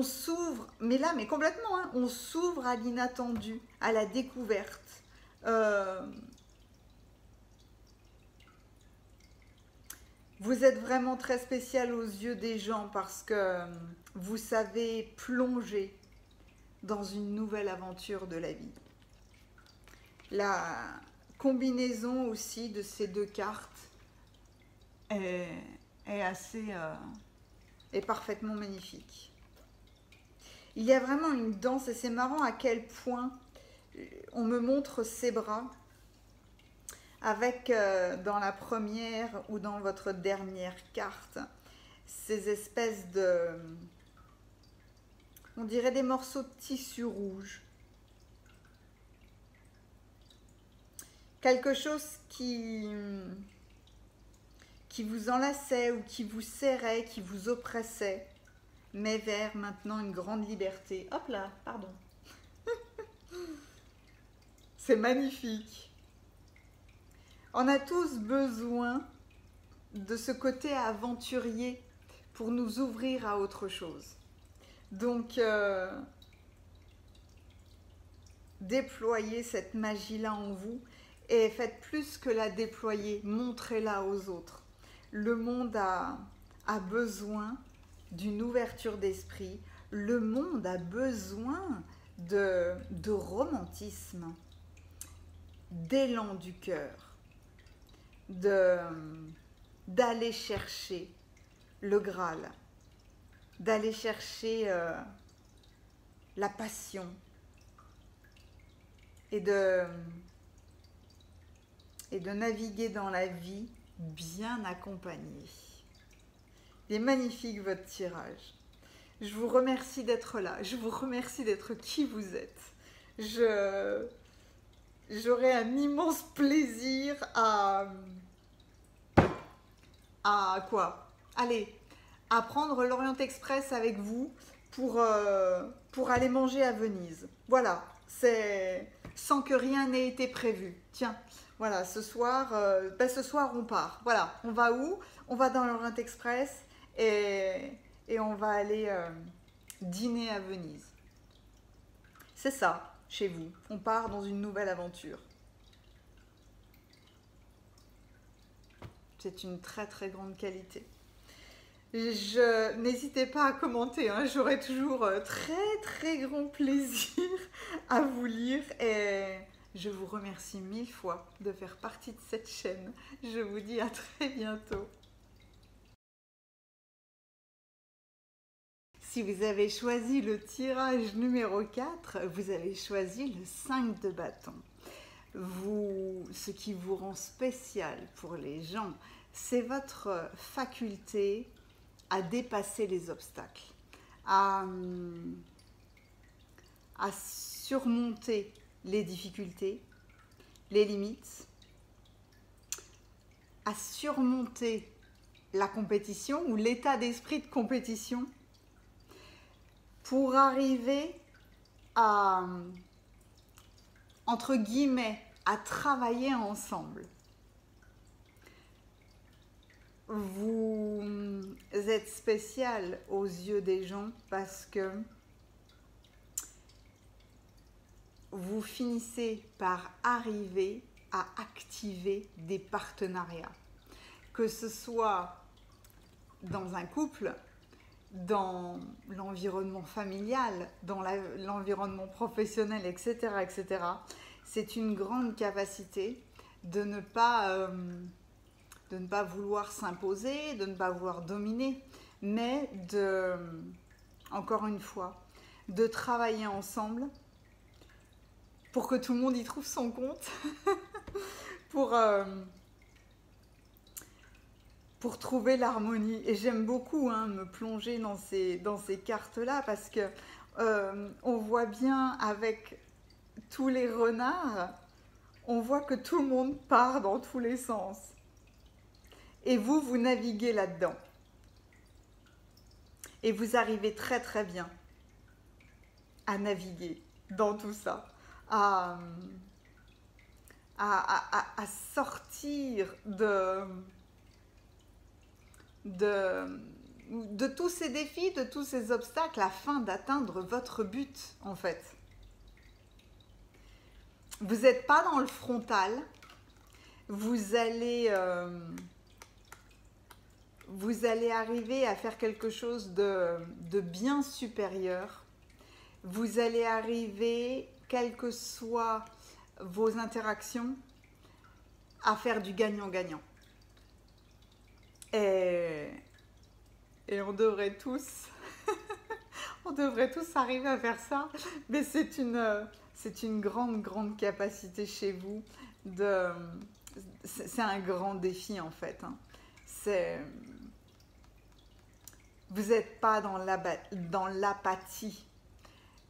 s'ouvre, mais complètement, hein, on s'ouvre à l'inattendu, à la découverte. Vous êtes vraiment très spécial aux yeux des gens parce que vous savez plonger dans une nouvelle aventure de la vie. La combinaison aussi de ces deux cartes est parfaitement magnifique. Il y a vraiment une danse et c'est marrant à quel point on me montre ses bras avec dans la première ou dans votre dernière carte ces espèces de, on dirait des morceaux de tissu rouge. Quelque chose qui vous enlaçait ou qui vous serrait, qui vous oppressait, mais vers maintenant une grande liberté. Hop là, pardon. C'est magnifique. On a tous besoin de ce côté aventurier pour nous ouvrir à autre chose. Donc, déployez cette magie-là en vous et faites plus que la déployer, montrez-la aux autres. Le monde a besoin d'une ouverture d'esprit, le monde a besoin de romantisme, d'élan du cœur, d'aller chercher le Graal, d'aller chercher la passion et de naviguer dans la vie bien accompagné. Il est magnifique votre tirage. Je vous remercie d'être là, je vous remercie d'être qui vous êtes. J'aurai un immense plaisir à quoi? Allez, à prendre l'Orient Express avec vous pour aller manger à Venise. Voilà, c'est sans que rien n'ait été prévu. Tiens, voilà, ce soir on part. Voilà, on va où? On va dans l'Orient Express et on va aller dîner à Venise. C'est ça, chez vous. On part dans une nouvelle aventure. C'est une très très grande qualité. N'hésitez pas à commenter, hein, j'aurai toujours très très grand plaisir à vous lire et je vous remercie 1000 fois de faire partie de cette chaîne. Je vous dis à très bientôt. Si vous avez choisi le tirage numéro 4, vous avez choisi le 5 de bâton. Ce qui vous rend spécial pour les gens, c'est votre faculté à dépasser les obstacles, à surmonter les difficultés, les limites, à surmonter la compétition ou l'état d'esprit de compétition pour arriver à, entre guillemets, à travailler ensemble. Vous êtes spécial aux yeux des gens parce que vous finissez par arriver à activer des partenariats. Que ce soit dans un couple, dans l'environnement familial, dans l'environnement professionnel, etc., etc. C'est une grande capacité de ne pas vouloir s'imposer, de ne pas vouloir dominer, mais encore une fois, de travailler ensemble pour que tout le monde y trouve son compte, pour trouver l'harmonie. Et j'aime beaucoup me plonger dans ces cartes-là parce que on voit bien avec tous les renards, on voit que tout le monde part dans tous les sens. Et vous naviguez là-dedans. Et vous arrivez très très bien à naviguer dans tout ça, à sortir de tous ces défis, de tous ces obstacles afin d'atteindre votre but en fait. Vous n'êtes pas dans le frontal, vous allez arriver à faire quelque chose de bien supérieur. Vous allez arriver, quelles que soient vos interactions, à faire du gagnant-gagnant. Et on devrait tous, on devrait tous arriver à faire ça. Mais c'est une grande capacité chez vous. C'est un grand défi en fait. Vous n'êtes pas dans l'apathie.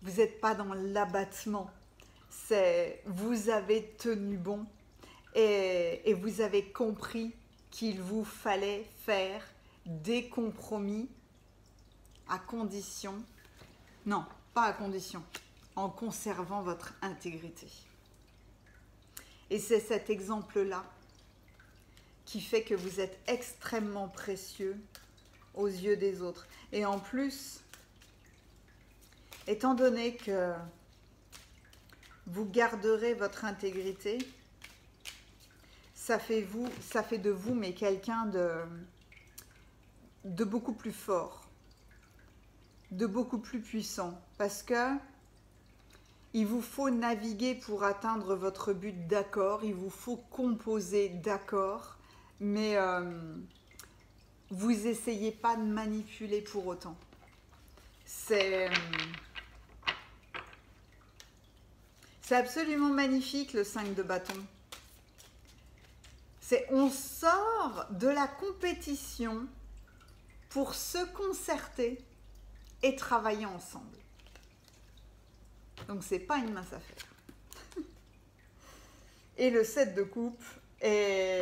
Vous n'êtes pas dans l'abattement. Vous avez tenu bon et vous avez compris qu'il vous fallait faire des compromis à condition, non, pas à condition, en conservant votre intégrité. Et c'est cet exemple-là qui fait que vous êtes extrêmement précieux aux yeux des autres. Et en plus, étant donné que vous garderez votre intégrité, ça fait de vous, mais quelqu'un de beaucoup plus fort, de beaucoup plus puissant, parce que il vous faut naviguer pour atteindre votre but, d'accord, il vous faut composer, d'accord, mais vous essayez pas de manipuler pour autant. C'est absolument magnifique le 5 de bâton. On sort de la compétition pour se concerter et travailler ensemble. Donc c'est pas une mince affaire. Et le 7 de coupe, et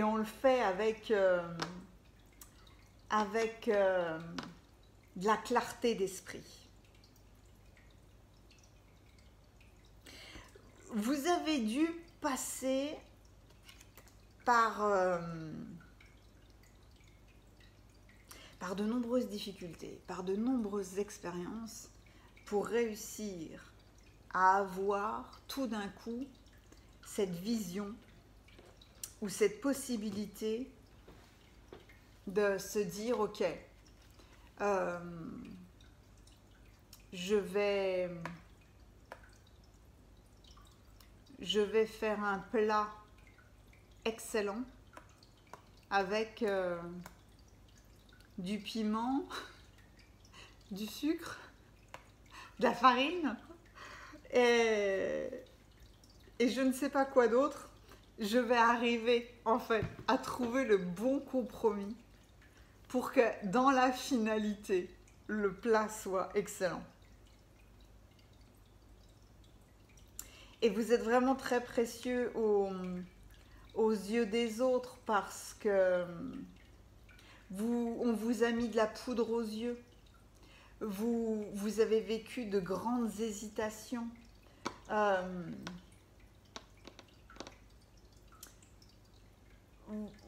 on le fait avec de la clarté d'esprit. Vous avez dû passer par de nombreuses difficultés, par de nombreuses expériences pour réussir à avoir tout d'un coup cette vision ou cette possibilité de se dire ok, je vais faire un plat excellent avec du piment, du sucre, de la farine et je ne sais pas quoi d'autre. Je vais arriver en fait à trouver le bon compromis pour que dans la finalité, le plat soit excellent. Et vous êtes vraiment très précieux aux yeux des autres parce que on vous a mis de la poudre aux yeux. Vous avez vécu de grandes hésitations.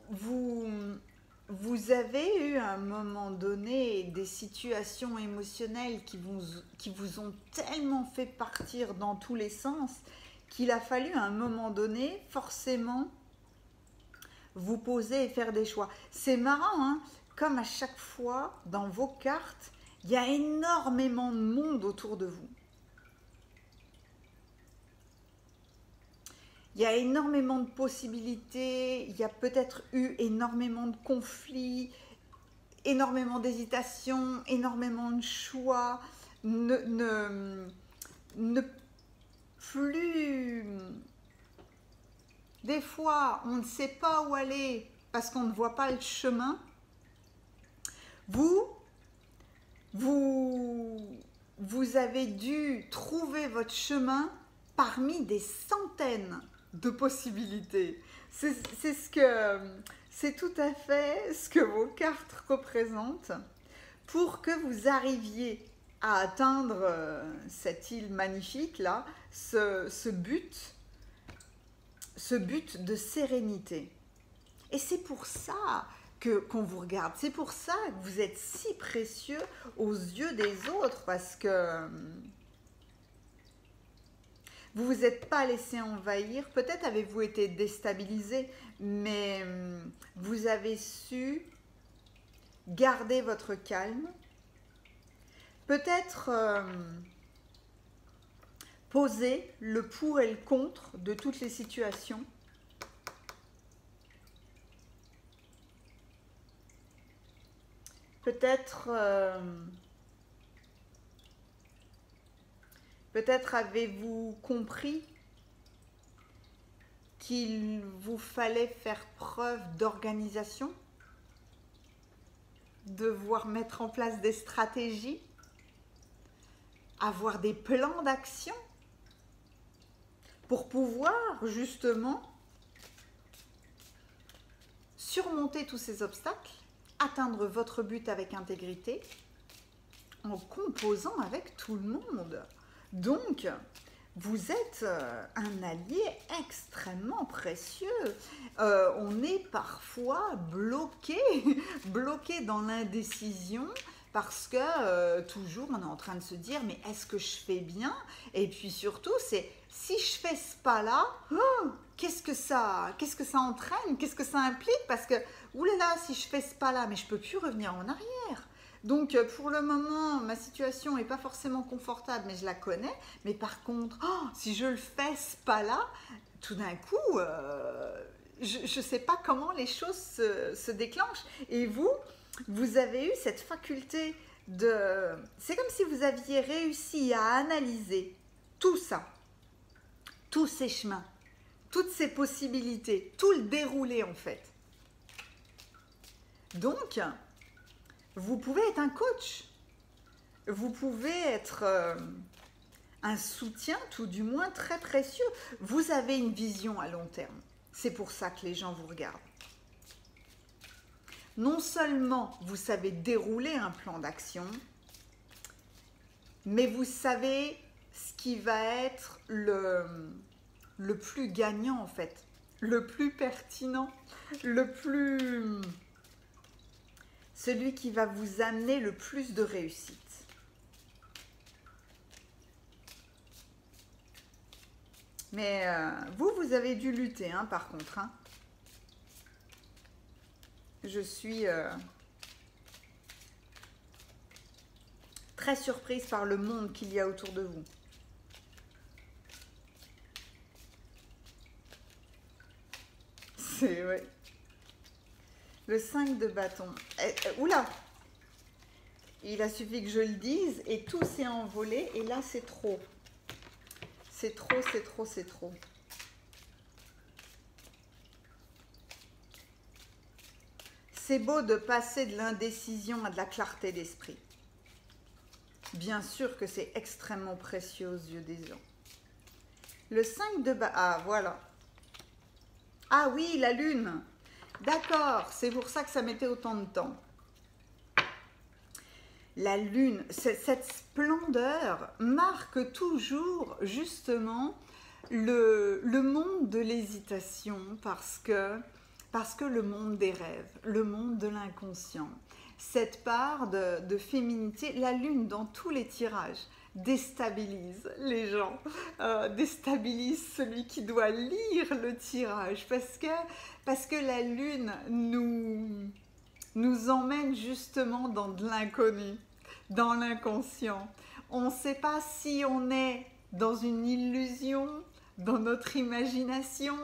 Vous avez eu à un moment donné des situations émotionnelles qui vous ont tellement fait partir dans tous les sens qu'il a fallu à un moment donné forcément vous poser et faire des choix. C'est marrant, hein, comme à chaque fois dans vos cartes, il y a énormément de monde autour de vous. Il y a énormément de possibilités, il y a peut-être eu énormément de conflits, énormément d'hésitations, énormément de choix, ne plus... Des fois, on ne sait pas où aller parce qu'on ne voit pas le chemin. Vous avez dû trouver votre chemin parmi des centaines de possibilités. C'est tout à fait ce que vos cartes représentent pour que vous arriviez à atteindre cette île magnifique là, ce but de sérénité. Et c'est pour ça qu'on vous regarde, c'est pour ça que vous êtes si précieux aux yeux des autres, parce que vous ne vous êtes pas laissé envahir. Peut-être avez-vous été déstabilisé, mais vous avez su garder votre calme. Peut-être poser le pour et le contre de toutes les situations. Peut-être avez-vous compris qu'il vous fallait faire preuve d'organisation, devoir mettre en place des stratégies, avoir des plans d'action pour pouvoir justement surmonter tous ces obstacles, atteindre votre but avec intégrité, en composant avec tout le monde. Donc, vous êtes un allié extrêmement précieux. On est parfois bloqué, bloqué dans l'indécision parce que toujours on est en train de se dire mais est-ce que je fais bien? Et puis surtout c'est si je fais ce pas-là, oh, qu'est-ce que ça entraîne? Qu'est-ce que ça implique? Parce que oulala, si je fais ce pas-là, mais je peux plus revenir en arrière. Donc pour le moment, ma situation n'est pas forcément confortable, mais je la connais. Mais par contre, oh, si je le fais ce pas-là, tout d'un coup, je ne sais pas comment les choses se déclenchent. Et vous avez eu cette faculté de... C'est comme si vous aviez réussi à analyser tout ça, tous ces chemins, toutes ces possibilités, tout le déroulé en fait. Donc, vous pouvez être un coach, vous pouvez être un soutien, tout du moins très précieux. Vous avez une vision à long terme. C'est pour ça que les gens vous regardent. Non seulement vous savez dérouler un plan d'action, mais vous savez ce qui va être le plus gagnant en fait, le plus pertinent, celui qui va vous amener le plus de réussite. Mais vous avez dû lutter, hein, par contre. Hein. Je suis très surprise par le monde qu'il y a autour de vous. C'est ouais. Le 5 de bâton. Oula! Il a suffi que je le dise et tout s'est envolé et là c'est trop. C'est trop, c'est trop, c'est trop. C'est beau de passer de l'indécision à de la clarté d'esprit. Bien sûr que c'est extrêmement précieux aux yeux des gens. Le 5 de bâton. Ah, voilà. Ah oui, la lune. D'accord, c'est pour ça que ça mettait autant de temps. La lune, cette splendeur marque toujours justement le monde de l'hésitation parce que le monde des rêves, le monde de l'inconscient, cette part de féminité, la lune dans tous les tirages déstabilise les gens, déstabilise celui qui doit lire le tirage parce que la lune nous emmène justement dans de l'inconnu, dans l'inconscient. On ne sait pas si on est dans une illusion, dans notre imagination,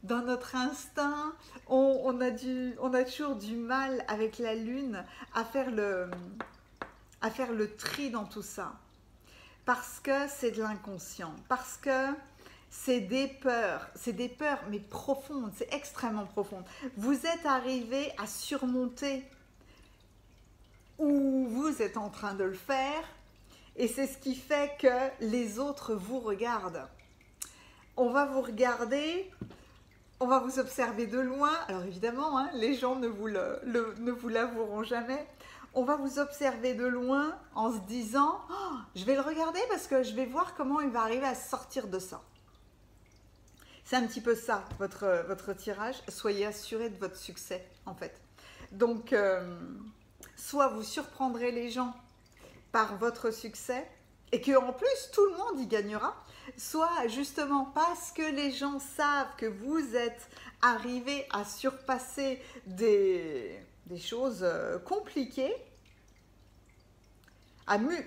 dans notre instinct. On a toujours du mal avec la lune à faire le tri dans tout ça. Parce que c'est de l'inconscient, parce que c'est des peurs mais profondes, c'est extrêmement profond. Vous êtes arrivé à surmonter ou vous êtes en train de le faire et c'est ce qui fait que les autres vous regardent. On va vous regarder, on va vous observer de loin. Alors évidemment, hein, les gens ne vous l'avoueront jamais. On va vous observer de loin en se disant oh, je vais le regarder parce que je vais voir comment il va arriver à sortir de ça. C'est un petit peu ça, votre tirage. Soyez assurés de votre succès, en fait. Donc, soit vous surprendrez les gens par votre succès et qu'en plus, tout le monde y gagnera. Soit, justement, parce que les gens savent que vous êtes arrivé à surpasser des choses compliquées,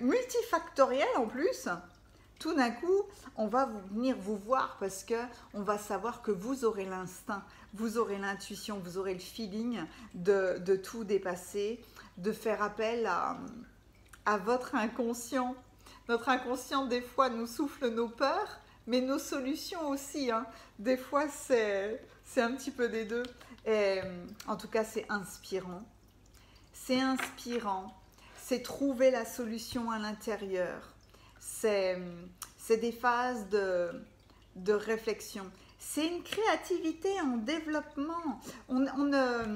multifactorielles en plus, tout d'un coup, on va venir vous voir parce qu'on va savoir que vous aurez l'instinct, vous aurez l'intuition, vous aurez le feeling de tout dépasser, de faire appel à votre inconscient. Notre inconscient, des fois, nous souffle nos peurs, mais nos solutions aussi. Hein. Des fois, c'est un petit peu des deux. Et, en tout cas, c'est inspirant. C'est inspirant. C'est trouver la solution à l'intérieur. C'est des phases de réflexion. C'est une créativité en développement. On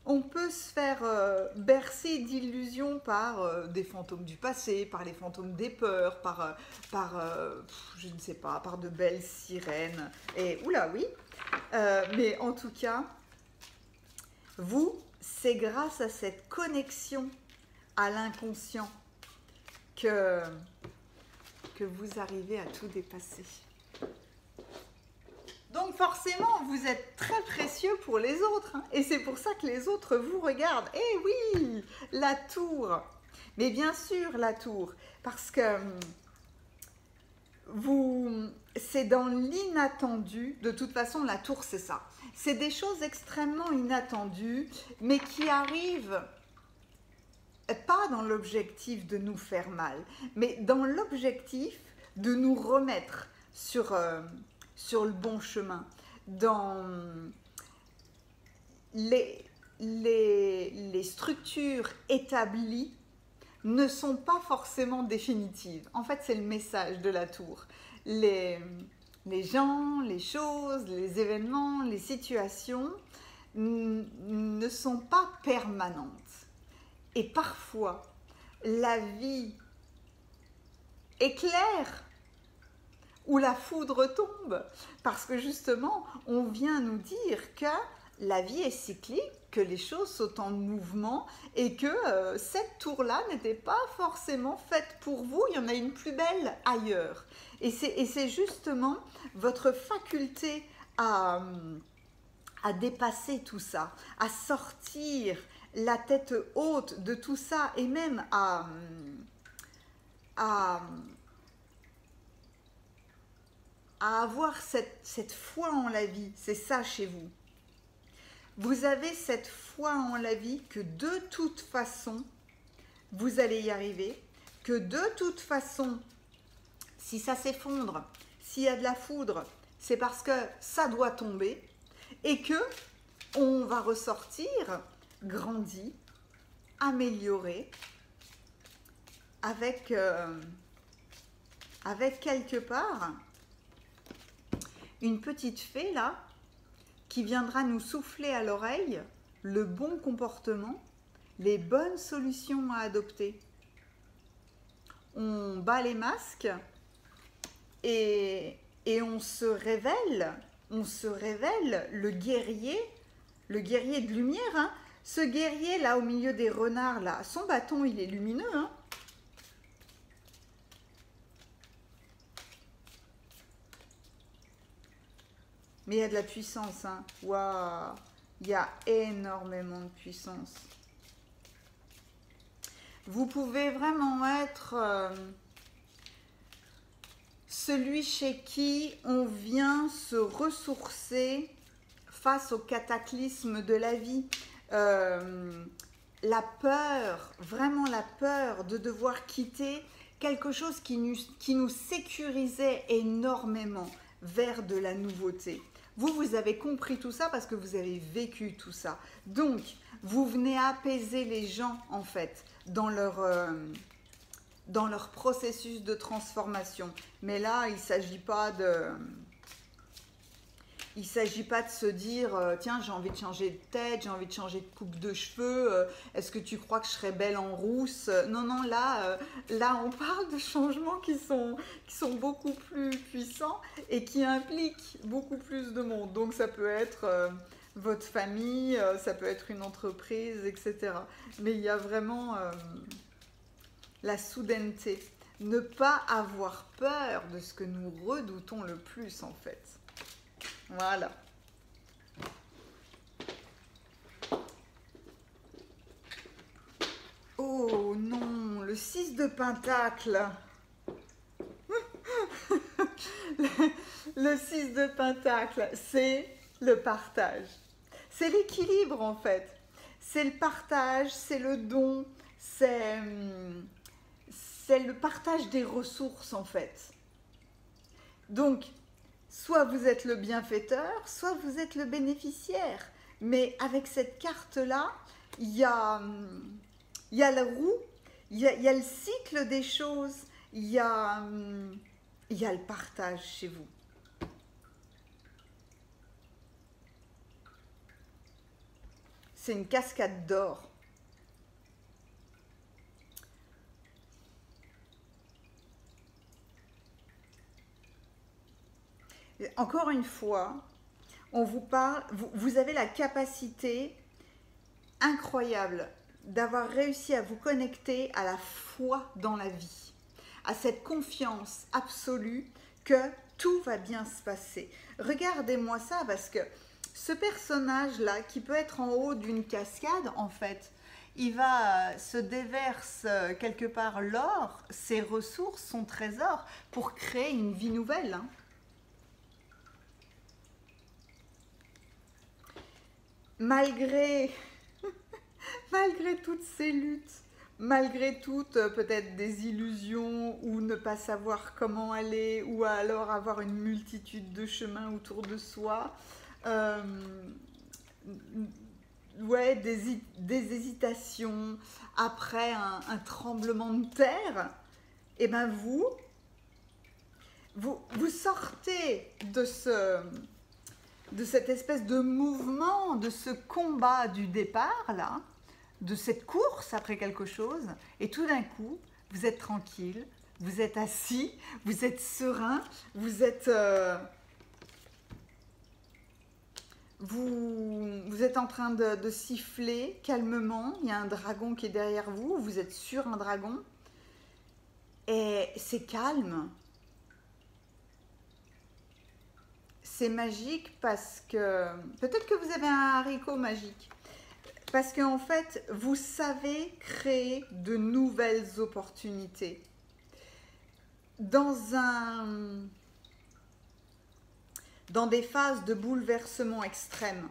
On peut se faire bercer d'illusions par des fantômes du passé, par les fantômes des peurs, je ne sais pas, par de belles sirènes. Et oula, oui. Mais en tout cas, vous, c'est grâce à cette connexion à l'inconscient que vous arrivez à tout dépasser. Donc forcément, vous êtes très précieux pour les autres, hein, et c'est pour ça que les autres vous regardent. Eh oui, la tour. Mais bien sûr, la tour, parce que c'est dans l'inattendu. De toute façon, la tour, c'est ça. C'est des choses extrêmement inattendues, mais qui arrivent pas dans l'objectif de nous faire mal, mais dans l'objectif de nous remettre sur le bon chemin, dans les structures établies ne sont pas forcément définitives. En fait, c'est le message de la tour. Les gens, les choses, les événements, les situations ne sont pas permanentes. Et parfois, la vie éclaire où la foudre tombe, parce que justement, on vient nous dire que la vie est cyclique, que les choses sont en mouvement et que cette tour-là n'était pas forcément faite pour vous, il y en a une plus belle ailleurs. Et c'est justement votre faculté à dépasser tout ça, à sortir la tête haute de tout ça et même à avoir cette foi en la vie. C'est ça chez vous. Vous avez cette foi en la vie que de toute façon, vous allez y arriver, que de toute façon, si ça s'effondre, s'il y a de la foudre, c'est parce que ça doit tomber et que on va ressortir grandi, amélioré, avec quelque part une petite fée là qui viendra nous souffler à l'oreille le bon comportement, les bonnes solutions à adopter. On bat les masques et on se révèle le guerrier de lumière, hein. Ce guerrier là au milieu des renards là, son bâton il est lumineux, hein. Mais il y a de la puissance, hein. Waouh, il y a énormément de puissance. Vous pouvez vraiment être celui chez qui on vient se ressourcer face au cataclysme de la vie. La peur, vraiment la peur de devoir quitter quelque chose qui nous sécurisait énormément vers de la nouveauté. Vous avez compris tout ça parce que vous avez vécu tout ça. Donc, vous venez apaiser les gens, en fait, dans leur processus de transformation. Mais là, il ne s'agit pas de se dire tiens, j'ai envie de changer de tête, j'ai envie de changer de coupe de cheveux, est-ce que tu crois que je serais belle en rousse? Non, non, là on parle de changements qui sont beaucoup plus puissants et qui impliquent beaucoup plus de monde. Donc ça peut être votre famille, ça peut être une entreprise, etc. Mais il y a vraiment la soudaineté. Ne pas avoir peur de ce que nous redoutons le plus, en fait. Voilà. Oh non, le 6 de Pentacle. Le 6 de Pentacle, c'est le partage. C'est l'équilibre, en fait. C'est le partage, c'est le don, c'est le partage des ressources, en fait. Donc, soit vous êtes le bienfaiteur, soit vous êtes le bénéficiaire. Mais avec cette carte-là, il y a la roue, il y a le cycle des choses, il y a le partage chez vous. c'est une cascade d'or. Encore une fois, on vous parle, vous avez la capacité incroyable d'avoir réussi à vous connecter à la foi dans la vie, à cette confiance absolue que tout va bien se passer. Regardez-moi ça, parce que ce personnage-là, qui peut être en haut d'une cascade, en fait, il va se déverse quelque part l'or, ses ressources, son trésor, pour créer une vie nouvelle, hein. Malgré toutes ces luttes, malgré toutes peut-être des illusions ou ne pas savoir comment aller, ou alors avoir une multitude de chemins autour de soi, ouais, des hésitations, après un tremblement de terre, et ben vous sortez de cette espèce de mouvement, de ce combat du départ, là, de cette course après quelque chose, et tout d'un coup, vous êtes tranquille, vous êtes assis, vous êtes serein, vous êtes, vous êtes en train de siffler calmement, il y a un dragon qui est derrière vous, vous êtes sur un dragon, et c'est calme. C'est magique parce que, peut-être que vous avez un haricot magique, parce qu'en fait, vous savez créer de nouvelles opportunités. Dans des phases de bouleversement extrême,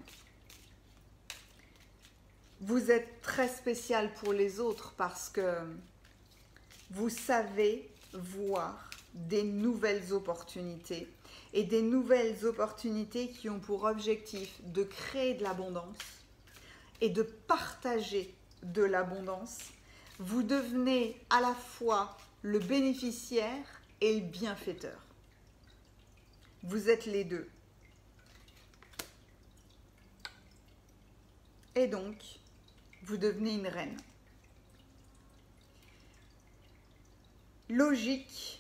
vous êtes très spécial pour les autres parce que vous savez voir des nouvelles opportunités. Et des nouvelles opportunités qui ont pour objectif de créer de l'abondance et de partager de l'abondance. Vous devenez à la fois le bénéficiaire et le bienfaiteur. Vous êtes les deux. Et donc, vous devenez une reine. Logique,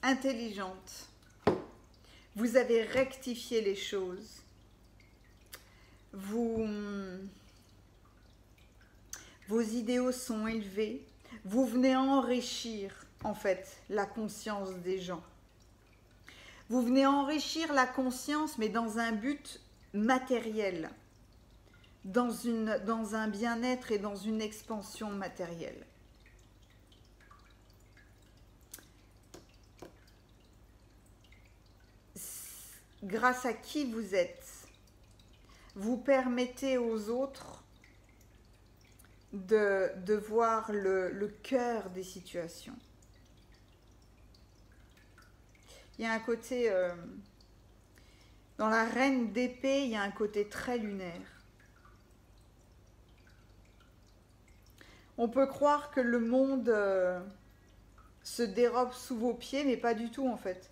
intelligente, vous avez rectifié les choses, vos idéaux sont élevés, vous venez enrichir en fait la conscience des gens. Vous venez enrichir la conscience, mais dans un but matériel, dans un bien-être et dans une expansion matérielle. Grâce à qui vous êtes, vous permettez aux autres de voir le cœur des situations. Il y a un côté, dans la reine d'épée, il y a un côté très lunaire. On peut croire que le monde se dérobe sous vos pieds, mais pas du tout en fait.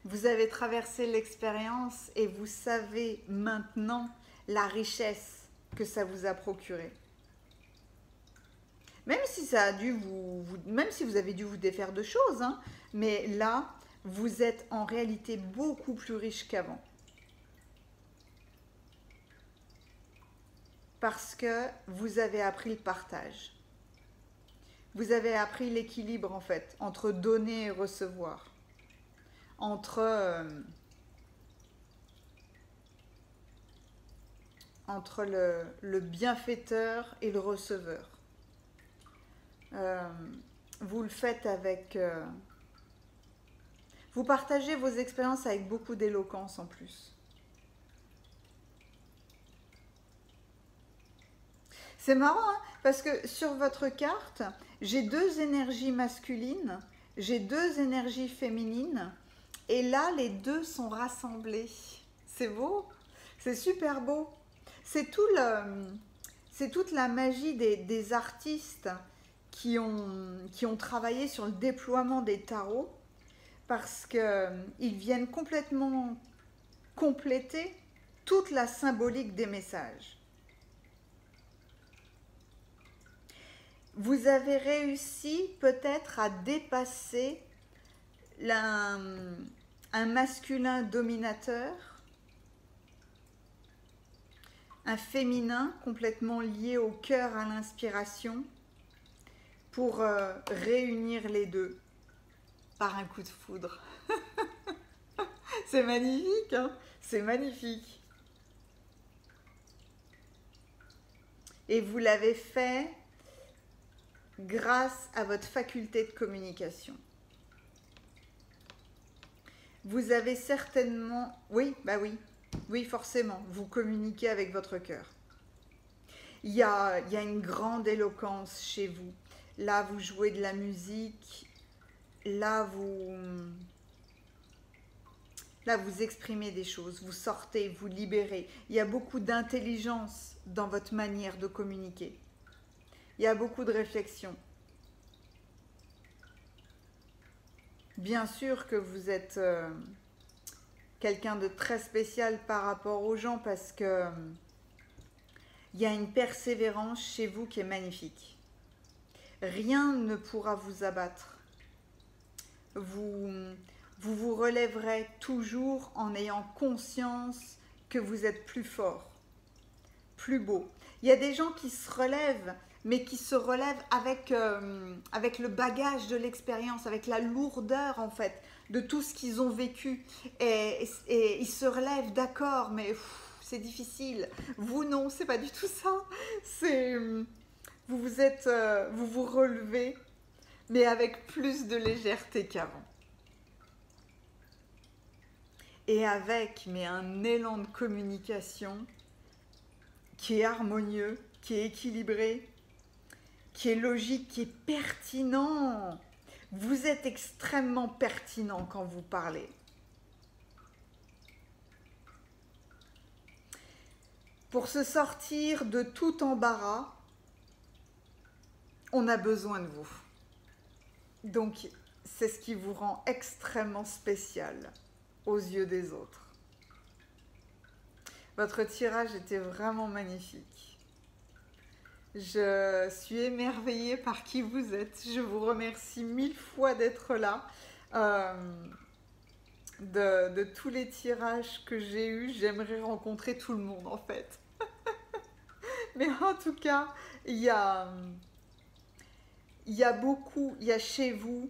Vous avez traversé l'expérience et vous savez maintenant la richesse que ça vous a procuré. Même si ça a dû même si vous avez dû vous défaire de choses, hein, mais là, vous êtes en réalité beaucoup plus riche qu'avant. Parce que vous avez appris le partage. Vous avez appris l'équilibre en fait, entre donner et recevoir. Entre le bienfaiteur et le receveur. Vous le faites avec... vous partagez vos expériences avec beaucoup d'éloquence en plus. C'est marrant, hein, parce que sur votre carte, j'ai 2 énergies masculines, j'ai 2 énergies féminines, et là, les 2 sont rassemblés. C'est beau, c'est super beau. C'est toute la magie des artistes qui ont travaillé sur le déploiement des tarots. parce qu'ils viennent complètement compléter toute la symbolique des messages. Vous avez réussi peut-être à dépasser un masculin dominateur, un féminin complètement lié au cœur, à l'inspiration, pour réunir les deux par un coup de foudre. C'est magnifique, hein? C'est magnifique. Et vous l'avez fait grâce à votre faculté de communication. Vous avez certainement... Oui, bah oui. Oui, forcément. Vous communiquez avec votre cœur. Il y a une grande éloquence chez vous. Là, vous jouez de la musique. Là, vous exprimez des choses. Vous sortez, vous libérez. Il y a beaucoup d'intelligence dans votre manière de communiquer. Il y a beaucoup de réflexion. Bien sûr que vous êtes quelqu'un de très spécial par rapport aux gens parce que il y a une persévérance chez vous qui est magnifique. Rien ne pourra vous abattre. Vous relèverez toujours en ayant conscience que vous êtes plus fort, plus beau. Il y a des gens qui se relèvent, mais qui se relèvent avec le bagage de l'expérience, avec la lourdeur en fait, de tout ce qu'ils ont vécu. Et ils se relèvent, d'accord, mais c'est difficile. Vous non, c'est pas du tout ça. Vous vous relevez, mais avec plus de légèreté qu'avant. Et avec un élan de communication qui est harmonieux, qui est équilibré, qui est logique, qui est pertinent. Vous êtes extrêmement pertinent quand vous parlez. Pour se sortir de tout embarras, on a besoin de vous. Donc, c'est ce qui vous rend extrêmement spécial aux yeux des autres. Votre tirage était vraiment magnifique. Je suis émerveillée par qui vous êtes. Je vous remercie 1000 fois d'être là. De tous les tirages que j'ai eus, j'aimerais rencontrer tout le monde en fait. Mais en tout cas, il y a chez vous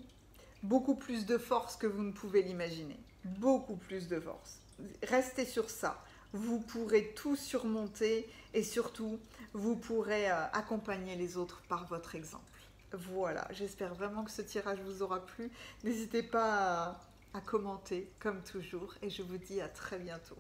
beaucoup plus de force que vous ne pouvez l'imaginer. Beaucoup plus de force. Restez sur ça. Vous pourrez tout surmonter et surtout, vous pourrez accompagner les autres par votre exemple. Voilà, j'espère vraiment que ce tirage vous aura plu. N'hésitez pas à commenter comme toujours et je vous dis à très bientôt.